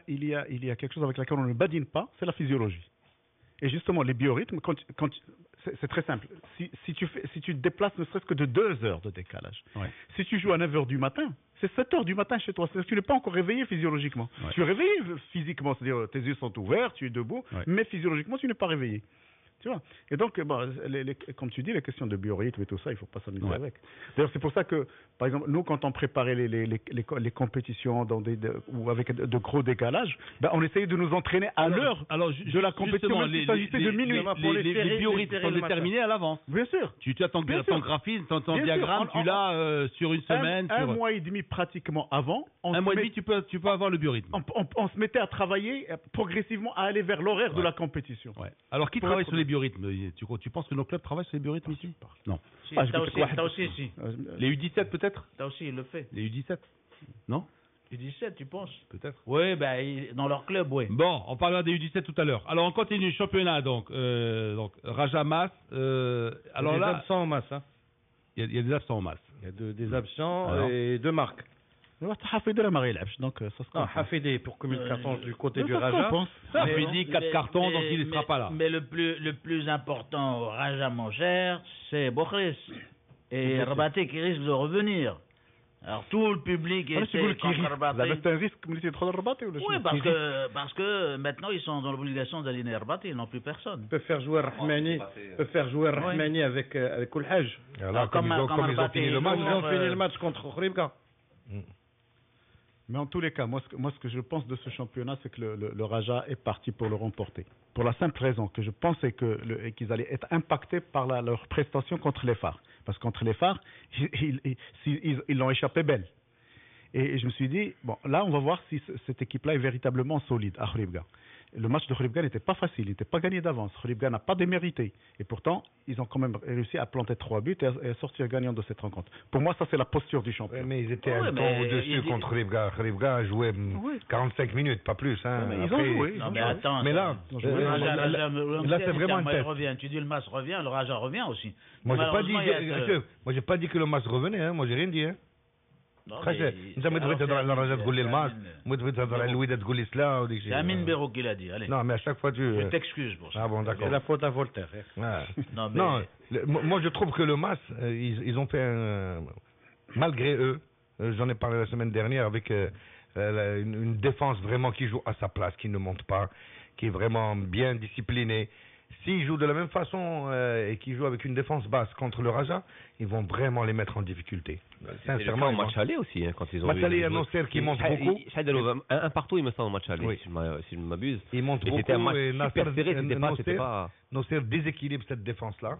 Il y a quelque chose avec laquelle on ne badine pas, c'est la physiologie. Et justement, les biorhythmes, c'est très simple. Si tu te déplaces ne serait-ce que de 2 heures de décalage, si tu joues à 9h du matin, c'est 7h du matin chez toi. C'est-à-dire que tu n'es pas encore réveillé physiologiquement. Tu es réveillé physiquement, c'est-à-dire tes yeux sont ouverts, tu es debout, mais physiologiquement, tu n'es pas réveillé. Tu vois. Et donc, comme tu dis, les questions de biorhythme et tout ça, il ne faut pas s'amuser avec. D'ailleurs, c'est pour ça que, par exemple, nous, quand on préparait les compétitions ou avec de gros décalages, on essayait de nous entraîner à l'heure de la compétition. Il s'agissait de minuit. Les biorhythmes sont déterminés à l'avance. Bien sûr. Tu as ton graphisme, ton diagramme, tu l'as sur une semaine. Un mois et demi pratiquement avant. Un mois et demi, tu peux avoir le biorhythme. On se mettait à travailler progressivement, à aller vers l'horaire de la compétition. Alors, qui travaille sur les biorhythmes? Tu penses que nos clubs travaillent sur les biorhythmes ici? Non. T'as aussi. Les U17 peut-être? T'as aussi, il le fait. Les U17? Non? U17, tu penses? Peut-être. Oui, dans leur club, oui. Bon, on parlera des U17 tout à l'heure. Alors, on continue. Championnat, donc Raja Mas. Alors là. Absents au Mas, hein. il y a des absents en masse. Il y a des absents et 2 marques. Hafidi là ma يلعبش donc ça se comprend. Hafidi pour combien de cartons du côté du Raja? Hafidi 4 cartons donc il ne sera pas là. Mais le plus important au Raja mon cher, c'est Bokhris et Rabaté qui risque de revenir. Alors tout le public est contre Rabaté. C'est un risque militaire de Rabaté ou le Oui, parce que maintenant ils sont dans l'obligation d'aligner Rabaté, ils n'ont plus personne. Ils peuvent faire jouer Rahmani avec Koulhaj. Alors comme ils ont fini le match contre Khouribga. Mais en tous les cas, moi ce que je pense de ce championnat, c'est que le Raja est parti pour le remporter. Pour la simple raison que je pensais qu'ils allaient être impactés par leur prestation contre les Phares. Parce que contre les Phares, ils l'ont échappé belle. Et je me suis dit, bon, là on va voir si cette équipe-là est véritablement solide à Khouribga. Le match de Khouribga n'était pas facile, il n'était pas gagné d'avance. Khouribga n'a pas démérité. Et pourtant, ils ont quand même réussi à planter 3 buts et à sortir gagnant de cette rencontre. Pour moi, ça c'est la posture du champion. Mais ils étaient un temps au-dessus contre Khouribga. Khouribga a joué 45 minutes, pas plus. Hein. Mais ils ont joué. Non mais attends. Mais là c'est vraiment un test. Tu dis le match revient, le Raja revient aussi. Moi j'ai pas dit que le match revenait. Hein. Moi j'ai rien dit. Hein. انت ما تبغي تهضر على الرجاء تقول لي الماتش ما تبغي تهضر على الوداد تقول لي سلا وديك الشيء. C'est Amine Béraud qui l'a dit. Allez. Non mais à chaque fois tu. Je t'excuse pour ça. Ah bon d'accord. C'est la faute à Voltaire. Non, moi je trouve que le MAS ils ont fait malgré eux, j'en ai parlé la semaine dernière avec une défense vraiment qui joue à sa place, qui ne monte pas, qui est vraiment bien disciplinée. S'ils jouent de la même façon et qu'ils jouent avec une défense basse contre le Raja, ils vont vraiment les mettre en difficulté. Sincèrement, au match aller aussi, hein, quand ils ont match aller, un Auxerre qui monte beaucoup. Un partout, il me semble, au match aller, si je ne m'abuse. Il monte beaucoup. C'était un match super serré, c'était pas... Auxerre déséquilibre cette défense-là.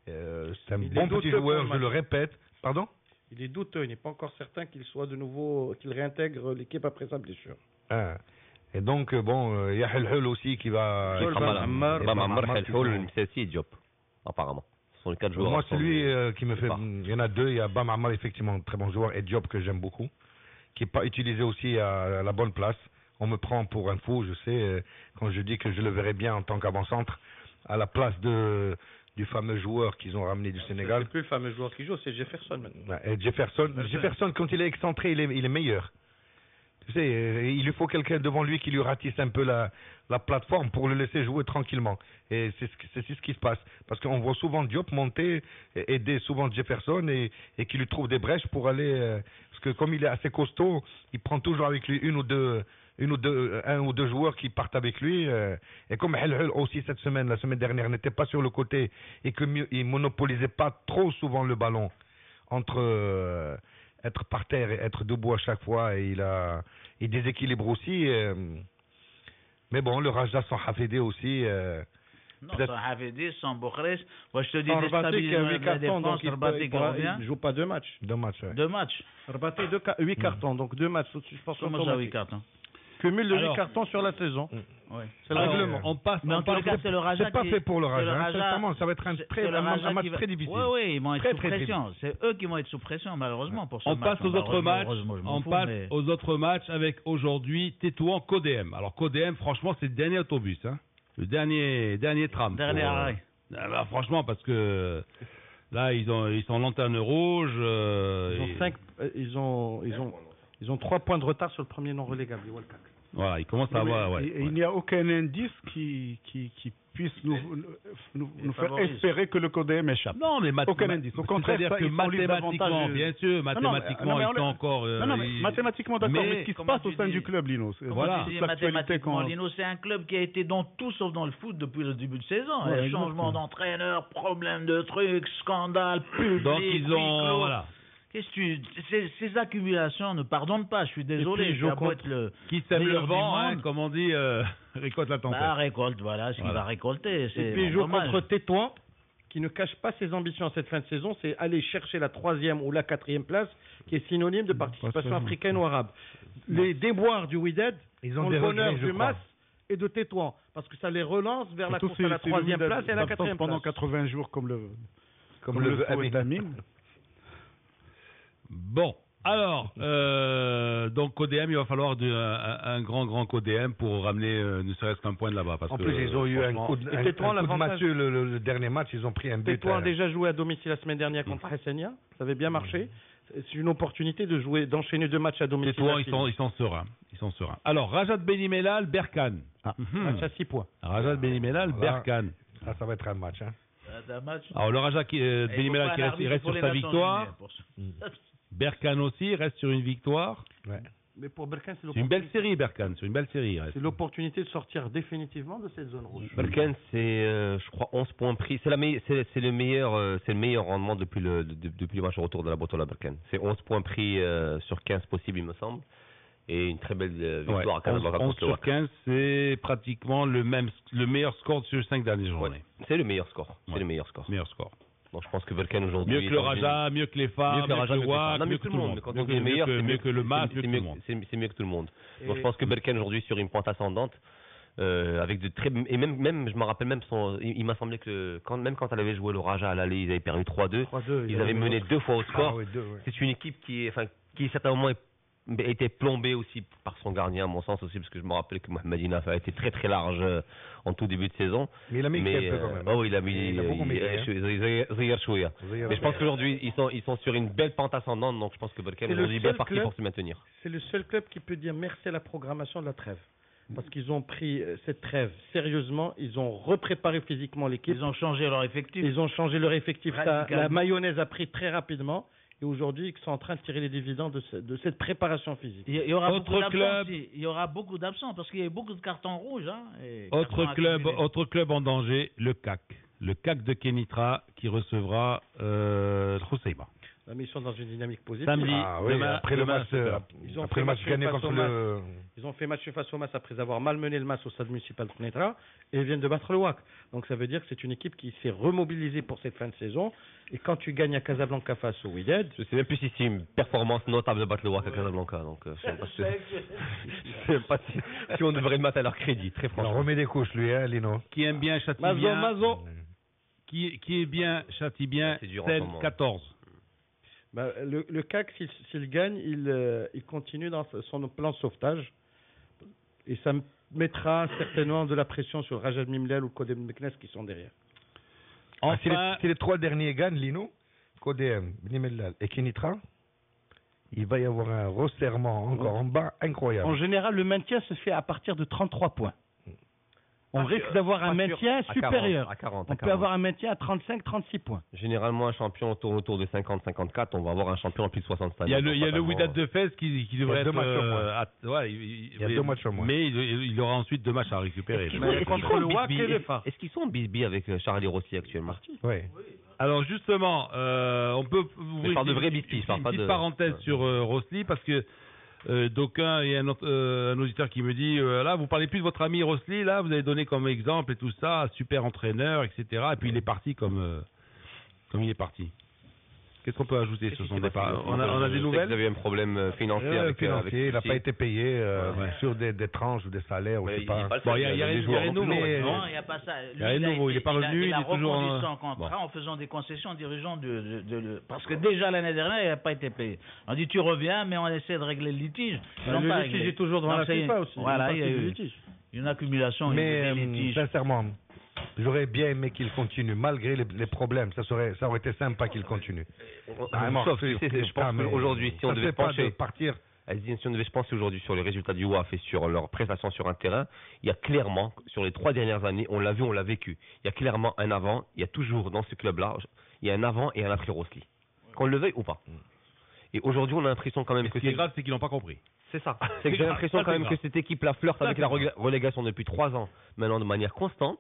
C'est un bon petit joueur, je le répète. Pardon? Il est douteux, il n'est pas encore certain qu'il soit de nouveau, qu'il réintègre l'équipe après sa blessure. Et donc, bon, il y a Helhul aussi qui va... Job, apparemment. Ce sont les 4 joueurs. Moi, c'est lui qui me fait... Il y en a 2, il y a Bam Ammar, effectivement, très bon joueur, et Diop, que j'aime beaucoup, qui n'est pas utilisé aussi à la bonne place. On me prend pour un fou, je sais, quand je dis que je le verrais bien en tant qu'avant-centre, à la place du fameux joueur qu'ils ont ramené du Sénégal. C'est plus le fameux joueur qui joue, c'est Jefferson maintenant. Et Jefferson, quand il est excentré, il est meilleur. Tu sais, il lui faut quelqu'un devant lui qui lui ratisse un peu la plateforme pour le laisser jouer tranquillement. Et c'est ce qui se passe. Parce qu'on voit souvent Diop monter, aider souvent Jefferson et qui lui trouve des brèches pour aller... parce que comme il est assez costaud, il prend toujours avec lui un ou deux joueurs qui partent avec lui. Et comme Helhul aussi la semaine dernière, n'était pas sur le côté et qu'il monopolisait pas trop souvent le ballon entre... être par terre et être debout à chaque fois, et il déséquilibre aussi. Mais bon, le Raja sans Hafidi aussi. Non, sans Hafidi, sans Bokhris. Moi, je te dis, déstabilisation de la défense, il ne joue pas 2 matchs. 2 matchs, ouais. 2 matchs. Rabaté 8 cartons, donc 2 matchs. Je pense comment ça, 8 cartons? Cumule de 8 cartons sur la saison. Ouais. C'est le règlement. On passe. Mais en tout cas, c'est le Raja. C'est pas fait pour le Raja. Sincèrement, ça va être un match très difficile. Oui, ils vont être sous pression. C'est eux qui vont être sous pression, malheureusement, pour ce match. On passe aux autres matchs. On passe aux autres matchs avec aujourd'hui Tétouan Codem. Alors Codem, franchement, c'est le dernier autobus, hein. Le dernier tram. Dernier arrêt. Franchement, parce que là, ils sont lanterne rouge. Ils ont 3 points de retard sur le premier non relégable. Voilà, il commence à avoir... Ouais, il n'y a aucun indice qui puisse nous faire espérer que le Codem échappe. Non, mais aucun indice. Au contraire, c'est-à-dire que mathématiquement, bien sûr, mathématiquement, ils sont encore... mathématiquement, d'accord, mais ce qui se passe au sein du club, Lino. Voilà. Mathématiquement, Lino, c'est un club qui a été dans tout sauf dans le foot depuis le début de saison. Ouais, changement d'entraîneur, problème de trucs, scandale, public, donc ils ont... Voilà. Ces accumulations ne pardonnent pas, je suis désolé. Qui sème le vent, hein, comme on dit, récolte la tempête. Récolte, voilà, ce qu'il va récolter. Et puis il joue contre Tétouan, qui ne cache pas ses ambitions à cette fin de saison, c'est aller chercher la 3e ou la 4e place, qui est synonyme de participation africaine ou arabe. Les déboires du Wydad ont le bonheur du MAS et de Tétouan, parce que ça les relance vers la course à la 3e place et à la 4e place. Pendant 80 jours, comme le veut Amine. Bon, Alors, donc CODM, il va falloir un grand CODM pour ramener ne serait-ce qu'un point de là-bas. En plus, ils ont eu un coup de massue le dernier match, ils ont pris un but. Tétouan a déjà joué à domicile la semaine dernière contre Hassania, ça avait bien marché. C'est une opportunité d'enchaîner 2 matchs à domicile. Tétouan, ils sont sereins. Alors, Rajat Beni-Mellal, Berkane. Match à 6 points. Rajat Beni-Mellal, Berkane. Ça va être un match. Alors, le Rajat Beni-Mellal qui reste sur sa victoire. Berkane aussi reste sur une victoire. Ouais. Mais pour Berkane, c'est une belle série, Berkane. C'est une belle série. C'est l'opportunité de sortir définitivement de cette zone rouge. Berkane, c'est, je crois, 11 points pris. C'est le meilleur rendement depuis le match au retour de la Botola Berkane. C'est 11 points pris sur 15 possibles, il me semble. Et une très belle victoire à Casablanca. 11 sur 15, c'est pratiquement le meilleur score sur les 5 dernières journées. Ouais. C'est le meilleur score. C'est le meilleur score. Donc je pense que Berkane aujourd'hui... Mieux que le Raja, mieux que les femmes, mieux que le WAC, mieux que tout le monde. Quand on dit le meilleur, c'est mieux que le MAS, c'est mieux que tout le monde. Donc je pense que Berkane aujourd'hui sur une pente ascendante, avec de très... Et même, je me rappelle même, il m'a semblé que même quand elle avait joué le Raja à l'aller, ils avaient perdu 3-2. Ils avaient mené 2 fois au score. C'est une équipe qui certainement a été plombé aussi par son gardien, à mon sens aussi, parce que je me rappelle que Mohamed Inaf a été très très large en tout début de saison. Mais il a mis un peu quand même. Oh, il a beaucoup mis. Zahir Chouia. Mais je pense qu'aujourd'hui, ils sont sur une belle pente ascendante, donc je pense que Berkane aujourd'hui est bien parti pour se maintenir. C'est le seul club qui peut dire merci à la programmation de la trêve. Parce qu'ils ont pris cette trêve sérieusement, ils ont repréparé physiquement l'équipe. Ils ont changé leur effectif. La mayonnaise a pris très rapidement. Et aujourd'hui, ils sont en train de tirer les dividendes de cette préparation physique. Il y aura beaucoup d'absents parce qu'il y a beaucoup de cartons rouges. Autre club en danger, le CAC. Le CAC de Kenitra qui recevra Khousseima. Mais ils sont dans une dynamique positive. Samedi, après le match gagné contre le... Ils ont fait match face au MAS après avoir malmené le MAS au stade municipal de Kenitra et ils viennent de battre le WAC. Donc ça veut dire que c'est une équipe qui s'est remobilisée pour cette fin de saison. Et quand tu gagnes à Casablanca face au Wydad... Je sais même plus si c'est une performance notable de battre le WAC à Casablanca. Donc je sais pas si on devrait le mettre à leur crédit, très franchement. On remet des couches lui, Lino. Qui aime bien châtie bien. Mazo. Qui est bien, châtie bien, 16-14. Le CAC, s'il gagne, il continue dans son plan de sauvetage. Et ça mettra certainement de la pression sur Rajat Beni-Mellal ou CODM Meknes qui sont derrière. Enfin, si les 3 derniers gagnent, Lino, CODM, Beni-Mellal et Kenitra, il va y avoir un resserrement encore en bas incroyable. En général, le maintien se fait à partir de 33 points. On risque d'avoir un maintien supérieur. On peut avoir un maintien à 35-36 points. Généralement, un champion tourne autour de 50-54. On va avoir un champion en plus de 65. Il y a le Wydad de Fès qui devrait être... Il y a 2 matchs au moins. Mais il aura ensuite 2 matchs à récupérer. Est-ce qu'ils sont en bisbis avec Charlie Rossi actuellement? Oui. Alors justement, on peut ouvrir une petite parenthèse sur Rossi parce que d'aucuns et un auditeur qui me dit là vous parlez plus de votre ami Rosli, là vous avez donné comme exemple et tout ça, super entraîneur, etc. Et puis il est parti comme il est parti. Qu'est-ce qu'on peut ajouter sur son départ? On a des nouvelles? Vous avez un problème financier avec il n'a pas été payé sur des tranches ou des salaires, je sais pas. Bon, il y a rien de nouveau. Non, il n'y a pas ça. Il y a rien de nouveau. Il n'est pas revenu. Il a reconduit son contrat en faisant des concessions aux dirigeants parce que déjà l'année dernière, il n'a pas été payé. On dit tu reviens, mais on essaie de régler le litige. Le litige est toujours dans la FIFA aussi. Voilà, il y a eu une accumulation. Mais sincèrement, j'aurais bien aimé qu'il continue, malgré les problèmes. Ça aurait été sympa qu'il continue. Je pense qu'aujourd'hui, si on devait se pencher aujourd'hui sur les résultats du WAF et sur leurs prestations sur un terrain, il y a clairement, sur les 3 dernières années, on l'a vu, on l'a vécu. Il y a clairement un avant, il y a toujours dans ce club-là, il y a un avant et un après Rosli. Qu'on le veuille ou pas. Et aujourd'hui, on a l'impression quand même que ce qui est grave, c'est qu'ils n'ont pas compris. C'est ça. C'est que j'ai l'impression quand même que cette équipe-là flirte avec la relégation depuis 3 ans, maintenant de manière constante.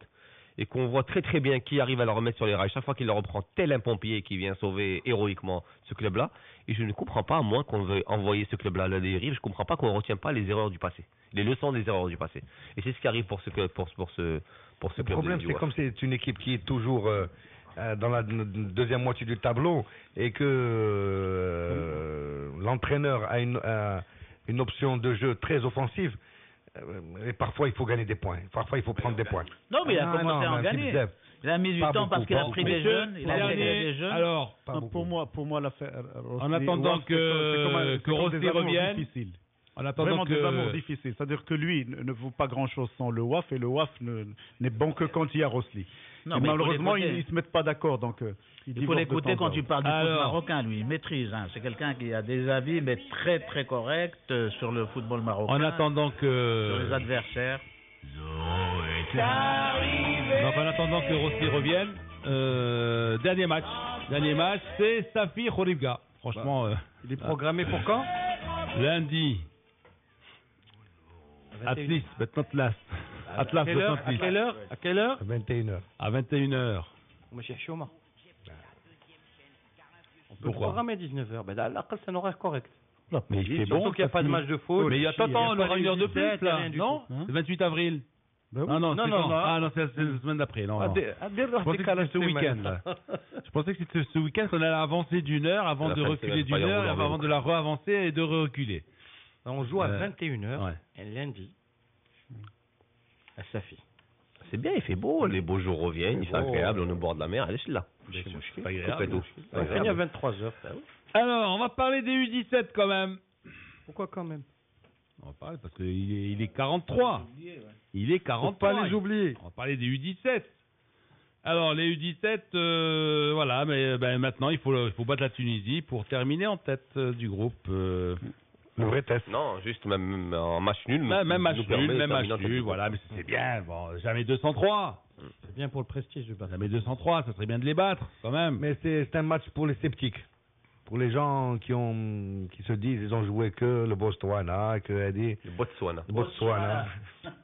Et qu'on voit très très bien qui arrive à la remettre sur les rails chaque fois qu'il le reprend, tel un pompier qui vient sauver héroïquement ce club-là. Et je ne comprends pas, à moins qu'on veuille envoyer ce club-là à la dérive, je ne comprends pas qu'on ne retient pas les erreurs du passé, les leçons des erreurs du passé. Et c'est ce qui arrive pour ce club. Le problème, c'est comme c'est une équipe qui est toujours dans la deuxième moitié du tableau et que l'entraîneur a une option de jeu très offensive. Et parfois, il faut gagner des points. Parfois, il faut prendre des points. Non, mais il a commencé à en gagner. Il a mis du temps parce qu'il a pris des jeunes. Il a intégré des jeunes. Alors, pour moi, l'affaire. En attendant que Rossi revienne. En attendant des amours difficiles. C'est-à-dire que lui ne vaut pas grand-chose sans le WAF et le WAF n'est bon que quand il y a Rosli. Non, malheureusement, ils ne se mettent pas d'accord. Donc, il faut l'écouter quand tu parles du foot marocain, lui. Il maîtrise. Hein. C'est quelqu'un qui a des avis, mais très très corrects sur le football marocain. En attendant que... Sur les adversaires. Donc, en attendant que Rossi revienne, dernier match, c'est Safi Khoribga. Franchement... il est programmé pour quand? Lundi. Atlas, Atlas. À quelle heure? À 21h. À 21h. Monsieur Chouma. On peut Pourquoi? programmer 19h. Ben, là, c'est un horaire correct. Non, mais il fait bon. Surtout qu'il n'y a pas de match de foot. Mais attends, on aura une heure de plus, là. Non? Le 28 avril. Ben oui. Non. Ah non, c'est la semaine d'après. Non. Je pensais que c'était ce week-end, là. Je pensais que c'était ce week-end qu'on allait avancer d'une heure avant de reculer d'une heure, avant de la re-avancer et de reculer. On joue à 21h, lundi, à Safi. C'est bien, il fait beau, les beaux jours reviennent, il fait agréable, on est au bord de la mer, allez, je suis là. C'est pas agréable. On finit à 23h. Alors, on va parler des U17 quand même. Pourquoi quand même? On va parler parce qu'il est 43. Il est 43. Faut pas les oublier. On va parler des U17. Alors, les U17, voilà, mais maintenant, il faut battre la Tunisie pour terminer en tête du groupe. Le vrai test. Non, juste même en match nul. Même match nul, voilà, mais c'est bien. Bon, jamais 203. C'est bien pour le prestige du basket. Jamais 203, ça serait bien de les battre, quand même. Mais c'est un match pour les sceptiques. Pour les gens qui se disent ils ont joué que le Botswana, Le Botswana.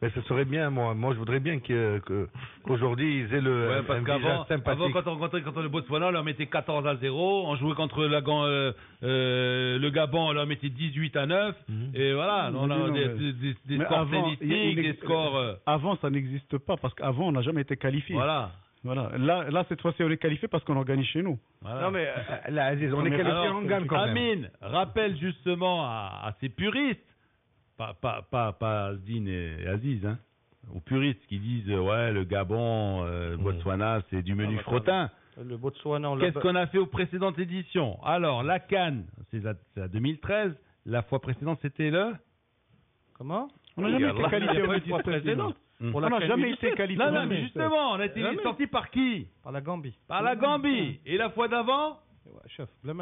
Mais ce serait bien, moi je voudrais bien qu'aujourd'hui ils aient le parce qu'avant, quand le Botswana on leur mettait 14-0, on jouait contre le Gabon, on leur mettait 18-9, et voilà, on a des scores statistiques, des scores... Avant ça n'existe pas, parce qu'avant on n'a jamais été qualifié. Voilà. Là, cette fois-ci, on est qualifié parce qu'on organise chez nous. Voilà. Non, mais là, Aziz, on est qualifié, on gagne quand même. Amine, rappelle justement à ces puristes, pas Azdine et Aziz, hein, aux puristes qui disent le Gabon, Botswana, c'est du menu frottin. Le Botswana, qu'est-ce qu'on a fait aux précédentes éditions? Alors, la CAN, c'est la 2013. La fois précédente, c'était le... Comment? On n'a jamais été qualifié aux fois précédentes. On n'a jamais été qualifié. Non, mais justement, on a été sorti par qui? Par la Gambie. Par la Gambie. Et la fois d'avant? Chef, le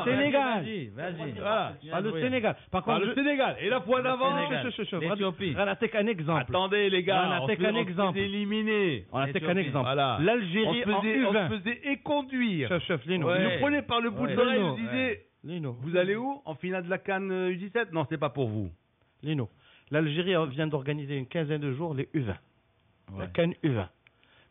Sénégal. Vas-y. Par le Sénégal. Par le Sénégal. Et la fois d'avant? L'Éthiopie. On a fait qu'un exemple. Attendez, les gars. On a fait qu'un exemple. On s'est éliminé. On a fait qu'un exemple. Voilà. L'Algérie en U20. On se faisait éconduire. Chef, Lino. Ils nous prenaient par le bout de l'oreille. Ils nous disaient, vous allez où? En finale de la CAN U17? Non, c'est pas pour vous. Lino. L'Algérie vient d'organiser une quinzaine de jours les U20. La CAN U20.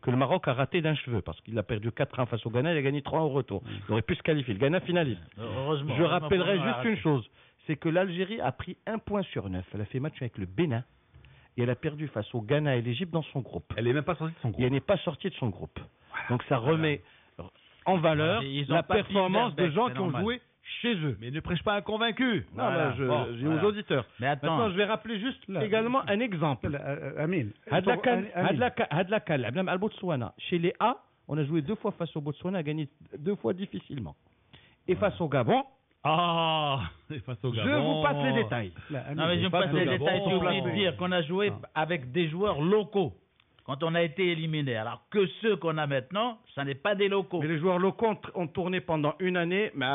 Que le Maroc a raté d'un cheveu parce qu'il a perdu 4-1 face au Ghana, il a gagné 3 au retour. Il aurait pu se qualifier. Le Ghana finaliste. Je rappellerai juste une chose, c'est que l'Algérie a pris 1 point sur 9. Elle a fait match avec le Bénin et elle a perdu face au Ghana et l'Égypte dans son groupe. Elle n'est même pas sortie de son groupe. Et elle n'est pas sortie de son groupe. Donc ça remet en valeur la performance de gens qui ont joué chez eux. Mais ne prêche pas un convaincu. Non, j'ai aux auditeurs. Mais attends. Maintenant, je vais rappeler juste également un exemple. Amine. Al Botswana. Chez les A, on a joué 2 fois face au Botswana, a gagné 2 fois difficilement. Et face au Gabon. Et face au Gabon. Je vous passe les détails. Non, mais je vous passe les détails. J'ai oublié de dire qu'on a joué avec des joueurs locaux. Quand on a été éliminé, alors que ceux qu'on a maintenant, ça n'est pas des locaux. Mais les joueurs locaux ont tourné pendant une année, mais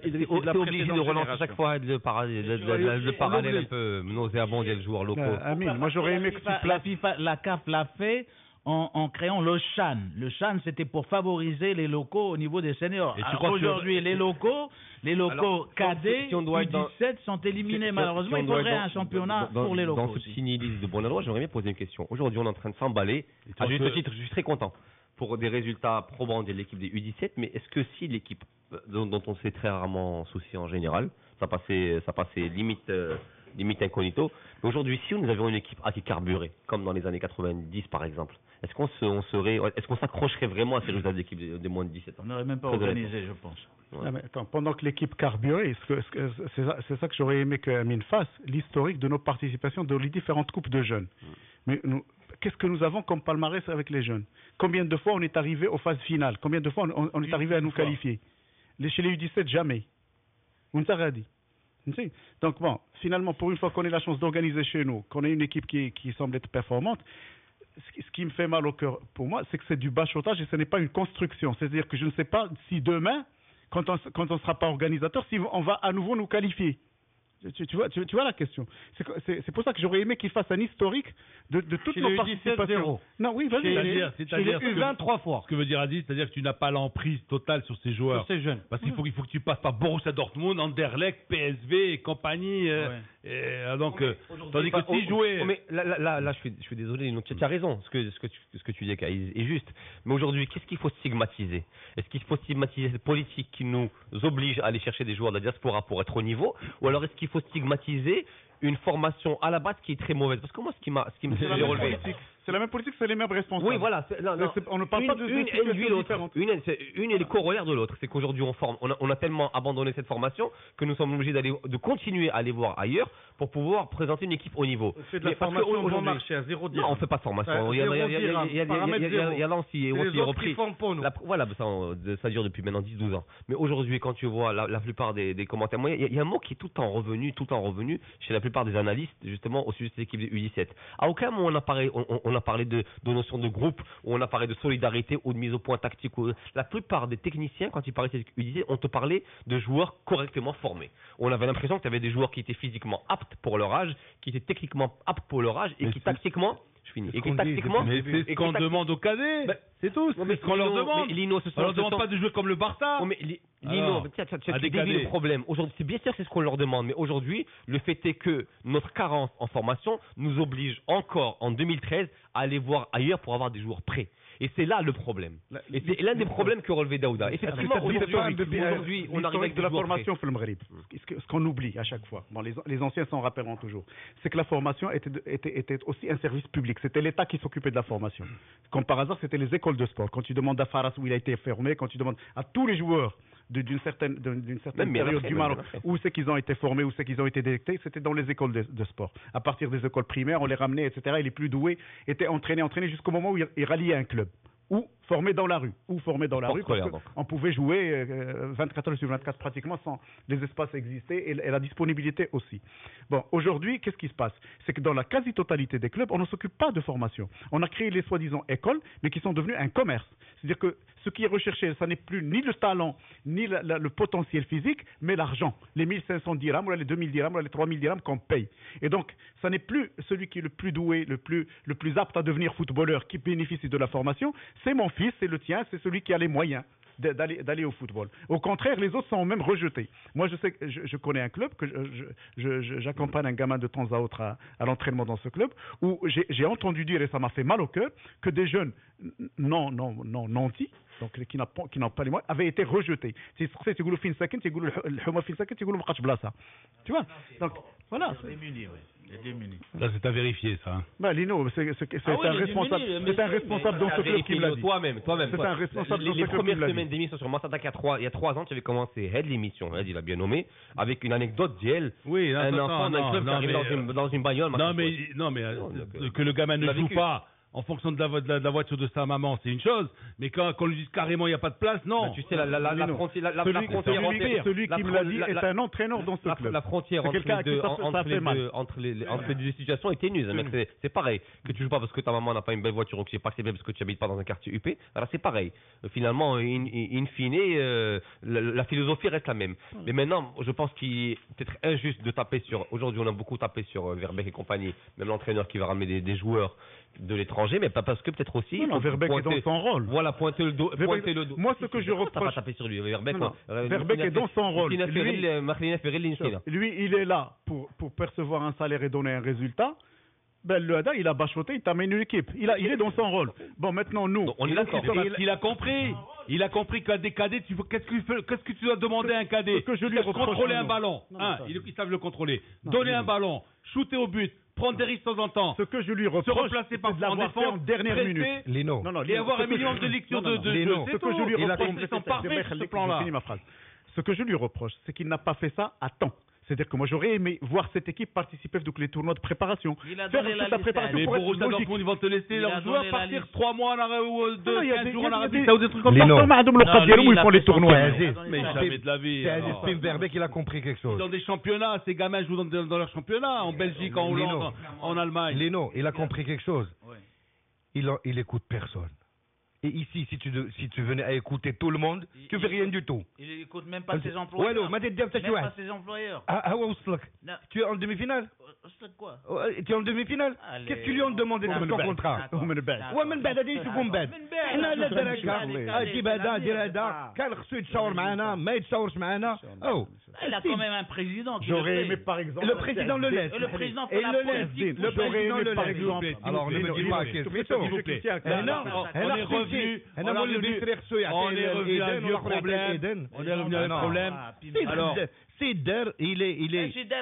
c'est obligé de relancer chaque fois le parallèle un peu nauséabond des joueurs locaux. Amine, moi j'aurais aimé que tu places... La CAF l'a fait en créant le CHAN. Le CHAN, c'était pour favoriser les locaux au niveau des seniors. Aujourd'hui, les locaux cadets, U17 sont éliminés. Malheureusement, il faudrait un championnat pour les locaux. Dans ce petit liste de Bonadroit, j'aimerais bien poser une question. Aujourd'hui, on est en train de s'emballer. À juste titre, je suis très content pour des résultats probants de l'équipe des U17, mais est-ce que si l'équipe dont on s'est très rarement soucié en général, ça passait limite incognito, mais aujourd'hui, si nous avions une équipe assez carburée, comme dans les années 90 par exemple, est-ce qu'on s'accrocherait vraiment à ces résultats d'équipe des moins de 17 ans? On n'aurait même pas organisé, je pense. Ouais. Mais attends, pendant que l'équipe carburait, c'est ça que j'aurais aimé que Amine fasse, l'historique de nos participations dans les différentes coupes de jeunes. Mais qu'est-ce que nous avons comme palmarès avec les jeunes? Combien de fois on est arrivé aux phases finales? Combien de fois on est arrivé à nous qualifier? Chez les U17, jamais. On t'a dit. Donc bon, finalement, pour une fois qu'on ait la chance d'organiser chez nous, qu'on ait une équipe qui semble être performante, ce qui me fait mal au cœur pour moi, c'est que c'est du bachotage et ce n'est pas une construction. C'est-à-dire que je ne sais pas si demain, quand on ne sera pas organisateur, si on va à nouveau nous qualifier. Tu vois la question. C'est pour ça que j'aurais aimé qu'il fasse un historique de toutes nos participations. Non, oui, vas-y. C'est-à-dire eu 23 fois. Ce que veut dire Aziz, c'est-à-dire que tu n'as pas l'emprise totale sur ces joueurs. Sur ces jeunes. Parce qu'il faut que tu passes par Borussia Dortmund, Anderlecht, PSV et compagnie. Donc, tandis que si jouer. Mais là, je suis désolé, tu as raison. Ce que tu dis est juste. Mais aujourd'hui, qu'est-ce qu'il faut stigmatiser? Est-ce qu'il faut stigmatiser cette politique qui nous oblige à aller chercher des joueurs de la diaspora pour être au niveau? Ou alors est-ce qu'il faut stigmatiser une formation à la base qui est très mauvaise? Parce que moi, ce qui me fait relever, c'est la même politique, c'est les mêmes responsables. Oui, voilà. On ne parle pas de une différentes. Une est le corollaire de l'autre. C'est qu'aujourd'hui, on a tellement abandonné cette formation que nous sommes obligés de continuer à aller voir ailleurs pour pouvoir présenter une équipe au niveau. On fait de la formation au bon marché à 0 dirham. Non, on ne fait pas de formation. Il y a Lancy aussi repris. Voilà, ça dure depuis maintenant 10-12 ans. Mais aujourd'hui, quand tu vois la plupart des commentaires, il y a un mot qui est tout le temps revenu chez la plupart des analystes, justement, au sujet de cette équipe U17. À aucun moment on a parlé de notion de groupe, ou on a parlé de solidarité ou de mise au point tactique. La plupart des techniciens, quand ils parlaient de cette U17, on te parlait de joueurs correctement formés. On avait l'impression que tu avais des joueurs qui étaient physiquement aptes pour leur âge, qui étaient techniquement aptes pour leur âge, et qui tactiquement... Mais c'est ce qu'on demande aux cadets. C'est tout. C'est ce qu'on leur demande. On leur demande pas de jouer comme le Barça. Lino, tu as dévié le problème. Aujourd'hui, c'est bien sûr que c'est ce qu'on leur demande, mais aujourd'hui, le fait est que notre carence en formation nous oblige encore en 2013 à aller voir ailleurs pour avoir des joueurs prêts. Et c'est là le problème. Et c'est l'un des problèmes que relevait Daouda. Effectivement, aujourd'hui, on arrive avec de la formation au Maghreb. Ce qu'on oublie à chaque fois, les anciens s'en rappelleront toujours, c'est que la formation était aussi un service public. C'était l'État qui s'occupait de la formation. Comme par hasard, c'était les écoles de sport. Quand tu demandes à Faras où il a été formé, quand tu demandes à tous les joueurs d'une certaine période du Maroc où c'est qu'ils ont été formés, où c'est qu'ils ont été détectés, c'était dans les écoles de sport. À partir des écoles primaires, on les ramenait, etc. Et les plus doués étaient entraînés jusqu'au moment où ils ralliaient un club. Ou formés dans la rue. Parce qu'on pouvait jouer 24 heures sur 24 pratiquement sans les espaces exister et la disponibilité aussi. Bon, aujourd'hui, qu'est-ce qui se passe? C'est que dans la quasi-totalité des clubs, on ne s'occupe pas de formation. On a créé les soi-disant écoles, mais qui sont devenues un commerce. C'est-à-dire que ce qui est recherché, ça n'est plus ni le talent, ni le potentiel physique, mais l'argent. Les 1500 dirhams, ou les 2000 dirhams, ou les 3000 dirhams qu'on paye. Et donc, ça n'est plus celui qui est le plus doué, le plus apte à devenir footballeur qui bénéficie de la formation. C'est mon fils, c'est le tien, c'est celui qui a les moyens d'aller au football. Au contraire, les autres sont même rejetés. Moi, je connais un club que j'accompagne un gamin de temps à autre à l'entraînement dans ce club où j'ai entendu dire, et ça m'a fait mal au cœur, que des jeunes nantis, donc qui n'ont pas les moyens, avaient été rejetés. Tu vois? Donc voilà. Là, c'est à vérifier, ça. Lino, c'est un responsable. C'est un responsable dans ce club qui me l'a dit. Toi-même. C'est un responsable dans ce club qui me l'a dit. Les premières semaines d'émission sur Massata, il y a 3 ans, tu avais commencé Head l'émission, il a bien nommé, avec une anecdote d'elle. Oui, un enfant d'un club qui arrive dans une bagnole. Non, mais que le gamin ne joue pas en fonction de la voiture de sa maman, c'est une chose, mais quand on lui dit carrément il n'y a pas de place, non. Tu sais, la frontière celui qui me l'a dit est un entraîneur dans ce club. La frontière entre les deux situations est ténue. C'est pareil. Que tu joues pas parce que ta maman n'a pas une belle voiture ou que tu n'es pas accepté parce que tu n'habites pas dans un quartier UP, alors c'est pareil. Finalement, in fine, la philosophie reste la même. Mais maintenant, je pense qu'il est peut-être injuste de taper sur... Aujourd'hui, on a beaucoup tapé sur Verbeek et compagnie, même l'entraîneur qui va ramener des joueurs de l'étranger, mais pas parce que peut-être aussi. Non, Verbeek est dans son rôle. Voilà, pointer le dos. Moi, ce que je reproche. Pas taper sur lui. Verbeek est dans son rôle. Lui, il est là pour percevoir un salaire et donner un résultat. Le Hada, il a bachoté, il t'amène une équipe. Il est dans son rôle. Bon, maintenant, nous. On est d'accord. Il a compris. Il a compris qu'à des cadets, qu'est-ce que tu dois demander à un cadet? Contrôler un ballon. Ils savent le contrôler. Donner un ballon. Shooter au but. Prendre des risques de temps en temps. Ce que je lui reproche, se replacer parfois en défense, en dernière minute. Et avoir un minimum de lecture de jeu. Ce que je lui reproche, ce plan-là. Ce que je lui reproche, c'est qu'il n'a pas fait ça à temps. C'est-à-dire que moi j'aurais aimé voir cette équipe participer donc les tournois de préparation. Faire toute la préparation pour Borussia Dortmund, ils vont te laisser leurs joueurs partir 3 mois en Arabie ou 15 jours en Arabie Saoudite, des trucs comme ça. Ils font les tournois. Mais jamais de la vie. C'est Aziz Pimverbeek qui a compris quelque chose. Dans des championnats, ces gamins jouent dans leur championnat, en Belgique, en Hollande, en Allemagne. Lino, il a compris quelque chose. Il écoute personne. Et ici, si tu venais à écouter tout le monde, tu fais rien du tout. Il n'écoute même pas ses employeurs. Même pas ses employeurs. Tu es en demi-finale. Quoi? Tu es en demi-finale. Qu'est-ce qu'ils lui ont demandé dans son contrat? ومن بعد هذا يشوفوا من بعد حنا لا دركه جيب هذا دير هذا كان خصو يتشاور معنا ما يتشاورش معنا. Il a quand même un président. J'aurais aimé par exemple. Le président le laisse. Le président et le laisse. Le président le laisse. Alors ne me dis pas s'il vous plaît. On est revenu à un vieux problème. On est revenu à un problème. Alors Sider, il est. Sider,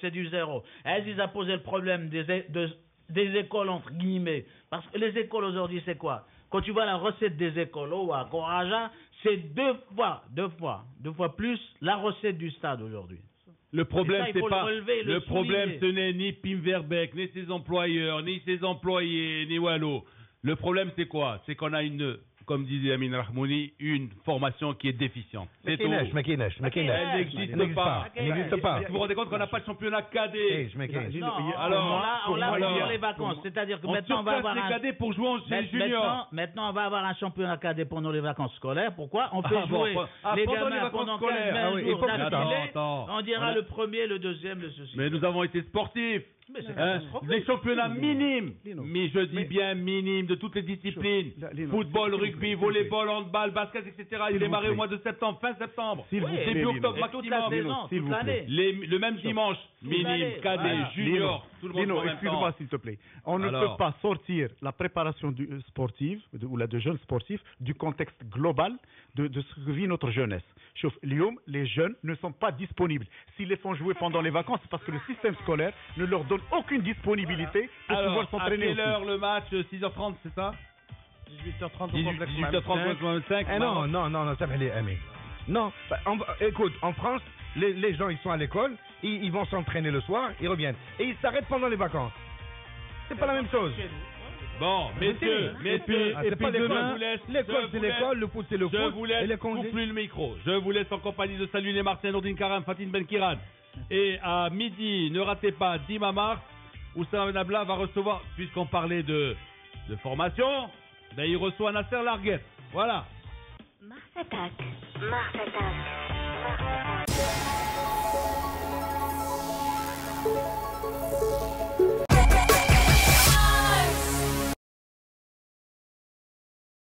c'est du zéro. Aziz a posé le problème des écoles entre guillemets. Parce que les écoles aujourd'hui, c'est quoi? Quand tu vois la recette des écoles, à Coraja, c'est deux fois plus la recette du stade aujourd'hui. Le problème, ce n'est ni Pimverbeek, ni ses employeurs, ni ses employés, ni Wallo. Le problème, c'est quoi? C'est qu'on a comme disait Amin Rahmouni, une formation qui est déficiente. C'est tout. Elle n'existe pas. Vous vous rendez compte qu'on n'a pas de championnat cadet? On l'a pour les vacances. C'est-à-dire que maintenant on va avoir un cadet pour jouer en junior. Maintenant on va avoir un championnat cadet pendant les vacances scolaires. Pourquoi? On fait jouer les gamins pendant 15 jours d'affilée. On dira le premier, le deuxième, le ceci. Mais nous avons été sportifs. Des championnats minimes, mais je dis bien minimes de toutes les disciplines, football, rugby, volleyball, handball, basket, etc. Il démarrait au mois de septembre, fin septembre, début octobre maximum, le même dimanche, minime, cadet, junior, tout le monde en même temps. Excuse-moi s'il te plaît. On ne peut pas sortir la préparation sportive ou de jeunes sportifs du contexte global de ce que vit notre jeunesse. Les jeunes ne sont pas disponibles. S'ils les font jouer pendant les vacances, c'est parce que le système scolaire ne leur donne aucune disponibilité pour pouvoir s'entraîner. À quelle heure le match? 6h30, c'est ça? 18h30 18h30. Non, ça va aller. Non, écoute, en France, les gens ils sont à l'école, ils vont s'entraîner le soir, ils reviennent. Et ils s'arrêtent pendant les vacances. C'est pas la même chose. Bon, messieurs, et puis demain, l'école c'est l'école, le foot c'est le foot. Je vous laisse couper le micro. Je vous laisse en compagnie de Salut les Marseillais, Nordine Karam, Fatine Benkiran. Et à midi, ne ratez pas Dima Mars, Oussama Benabla va recevoir, puisqu'on parlait de formation, il reçoit Nasser Larguet. Voilà. Mars Attack. Mars Attack.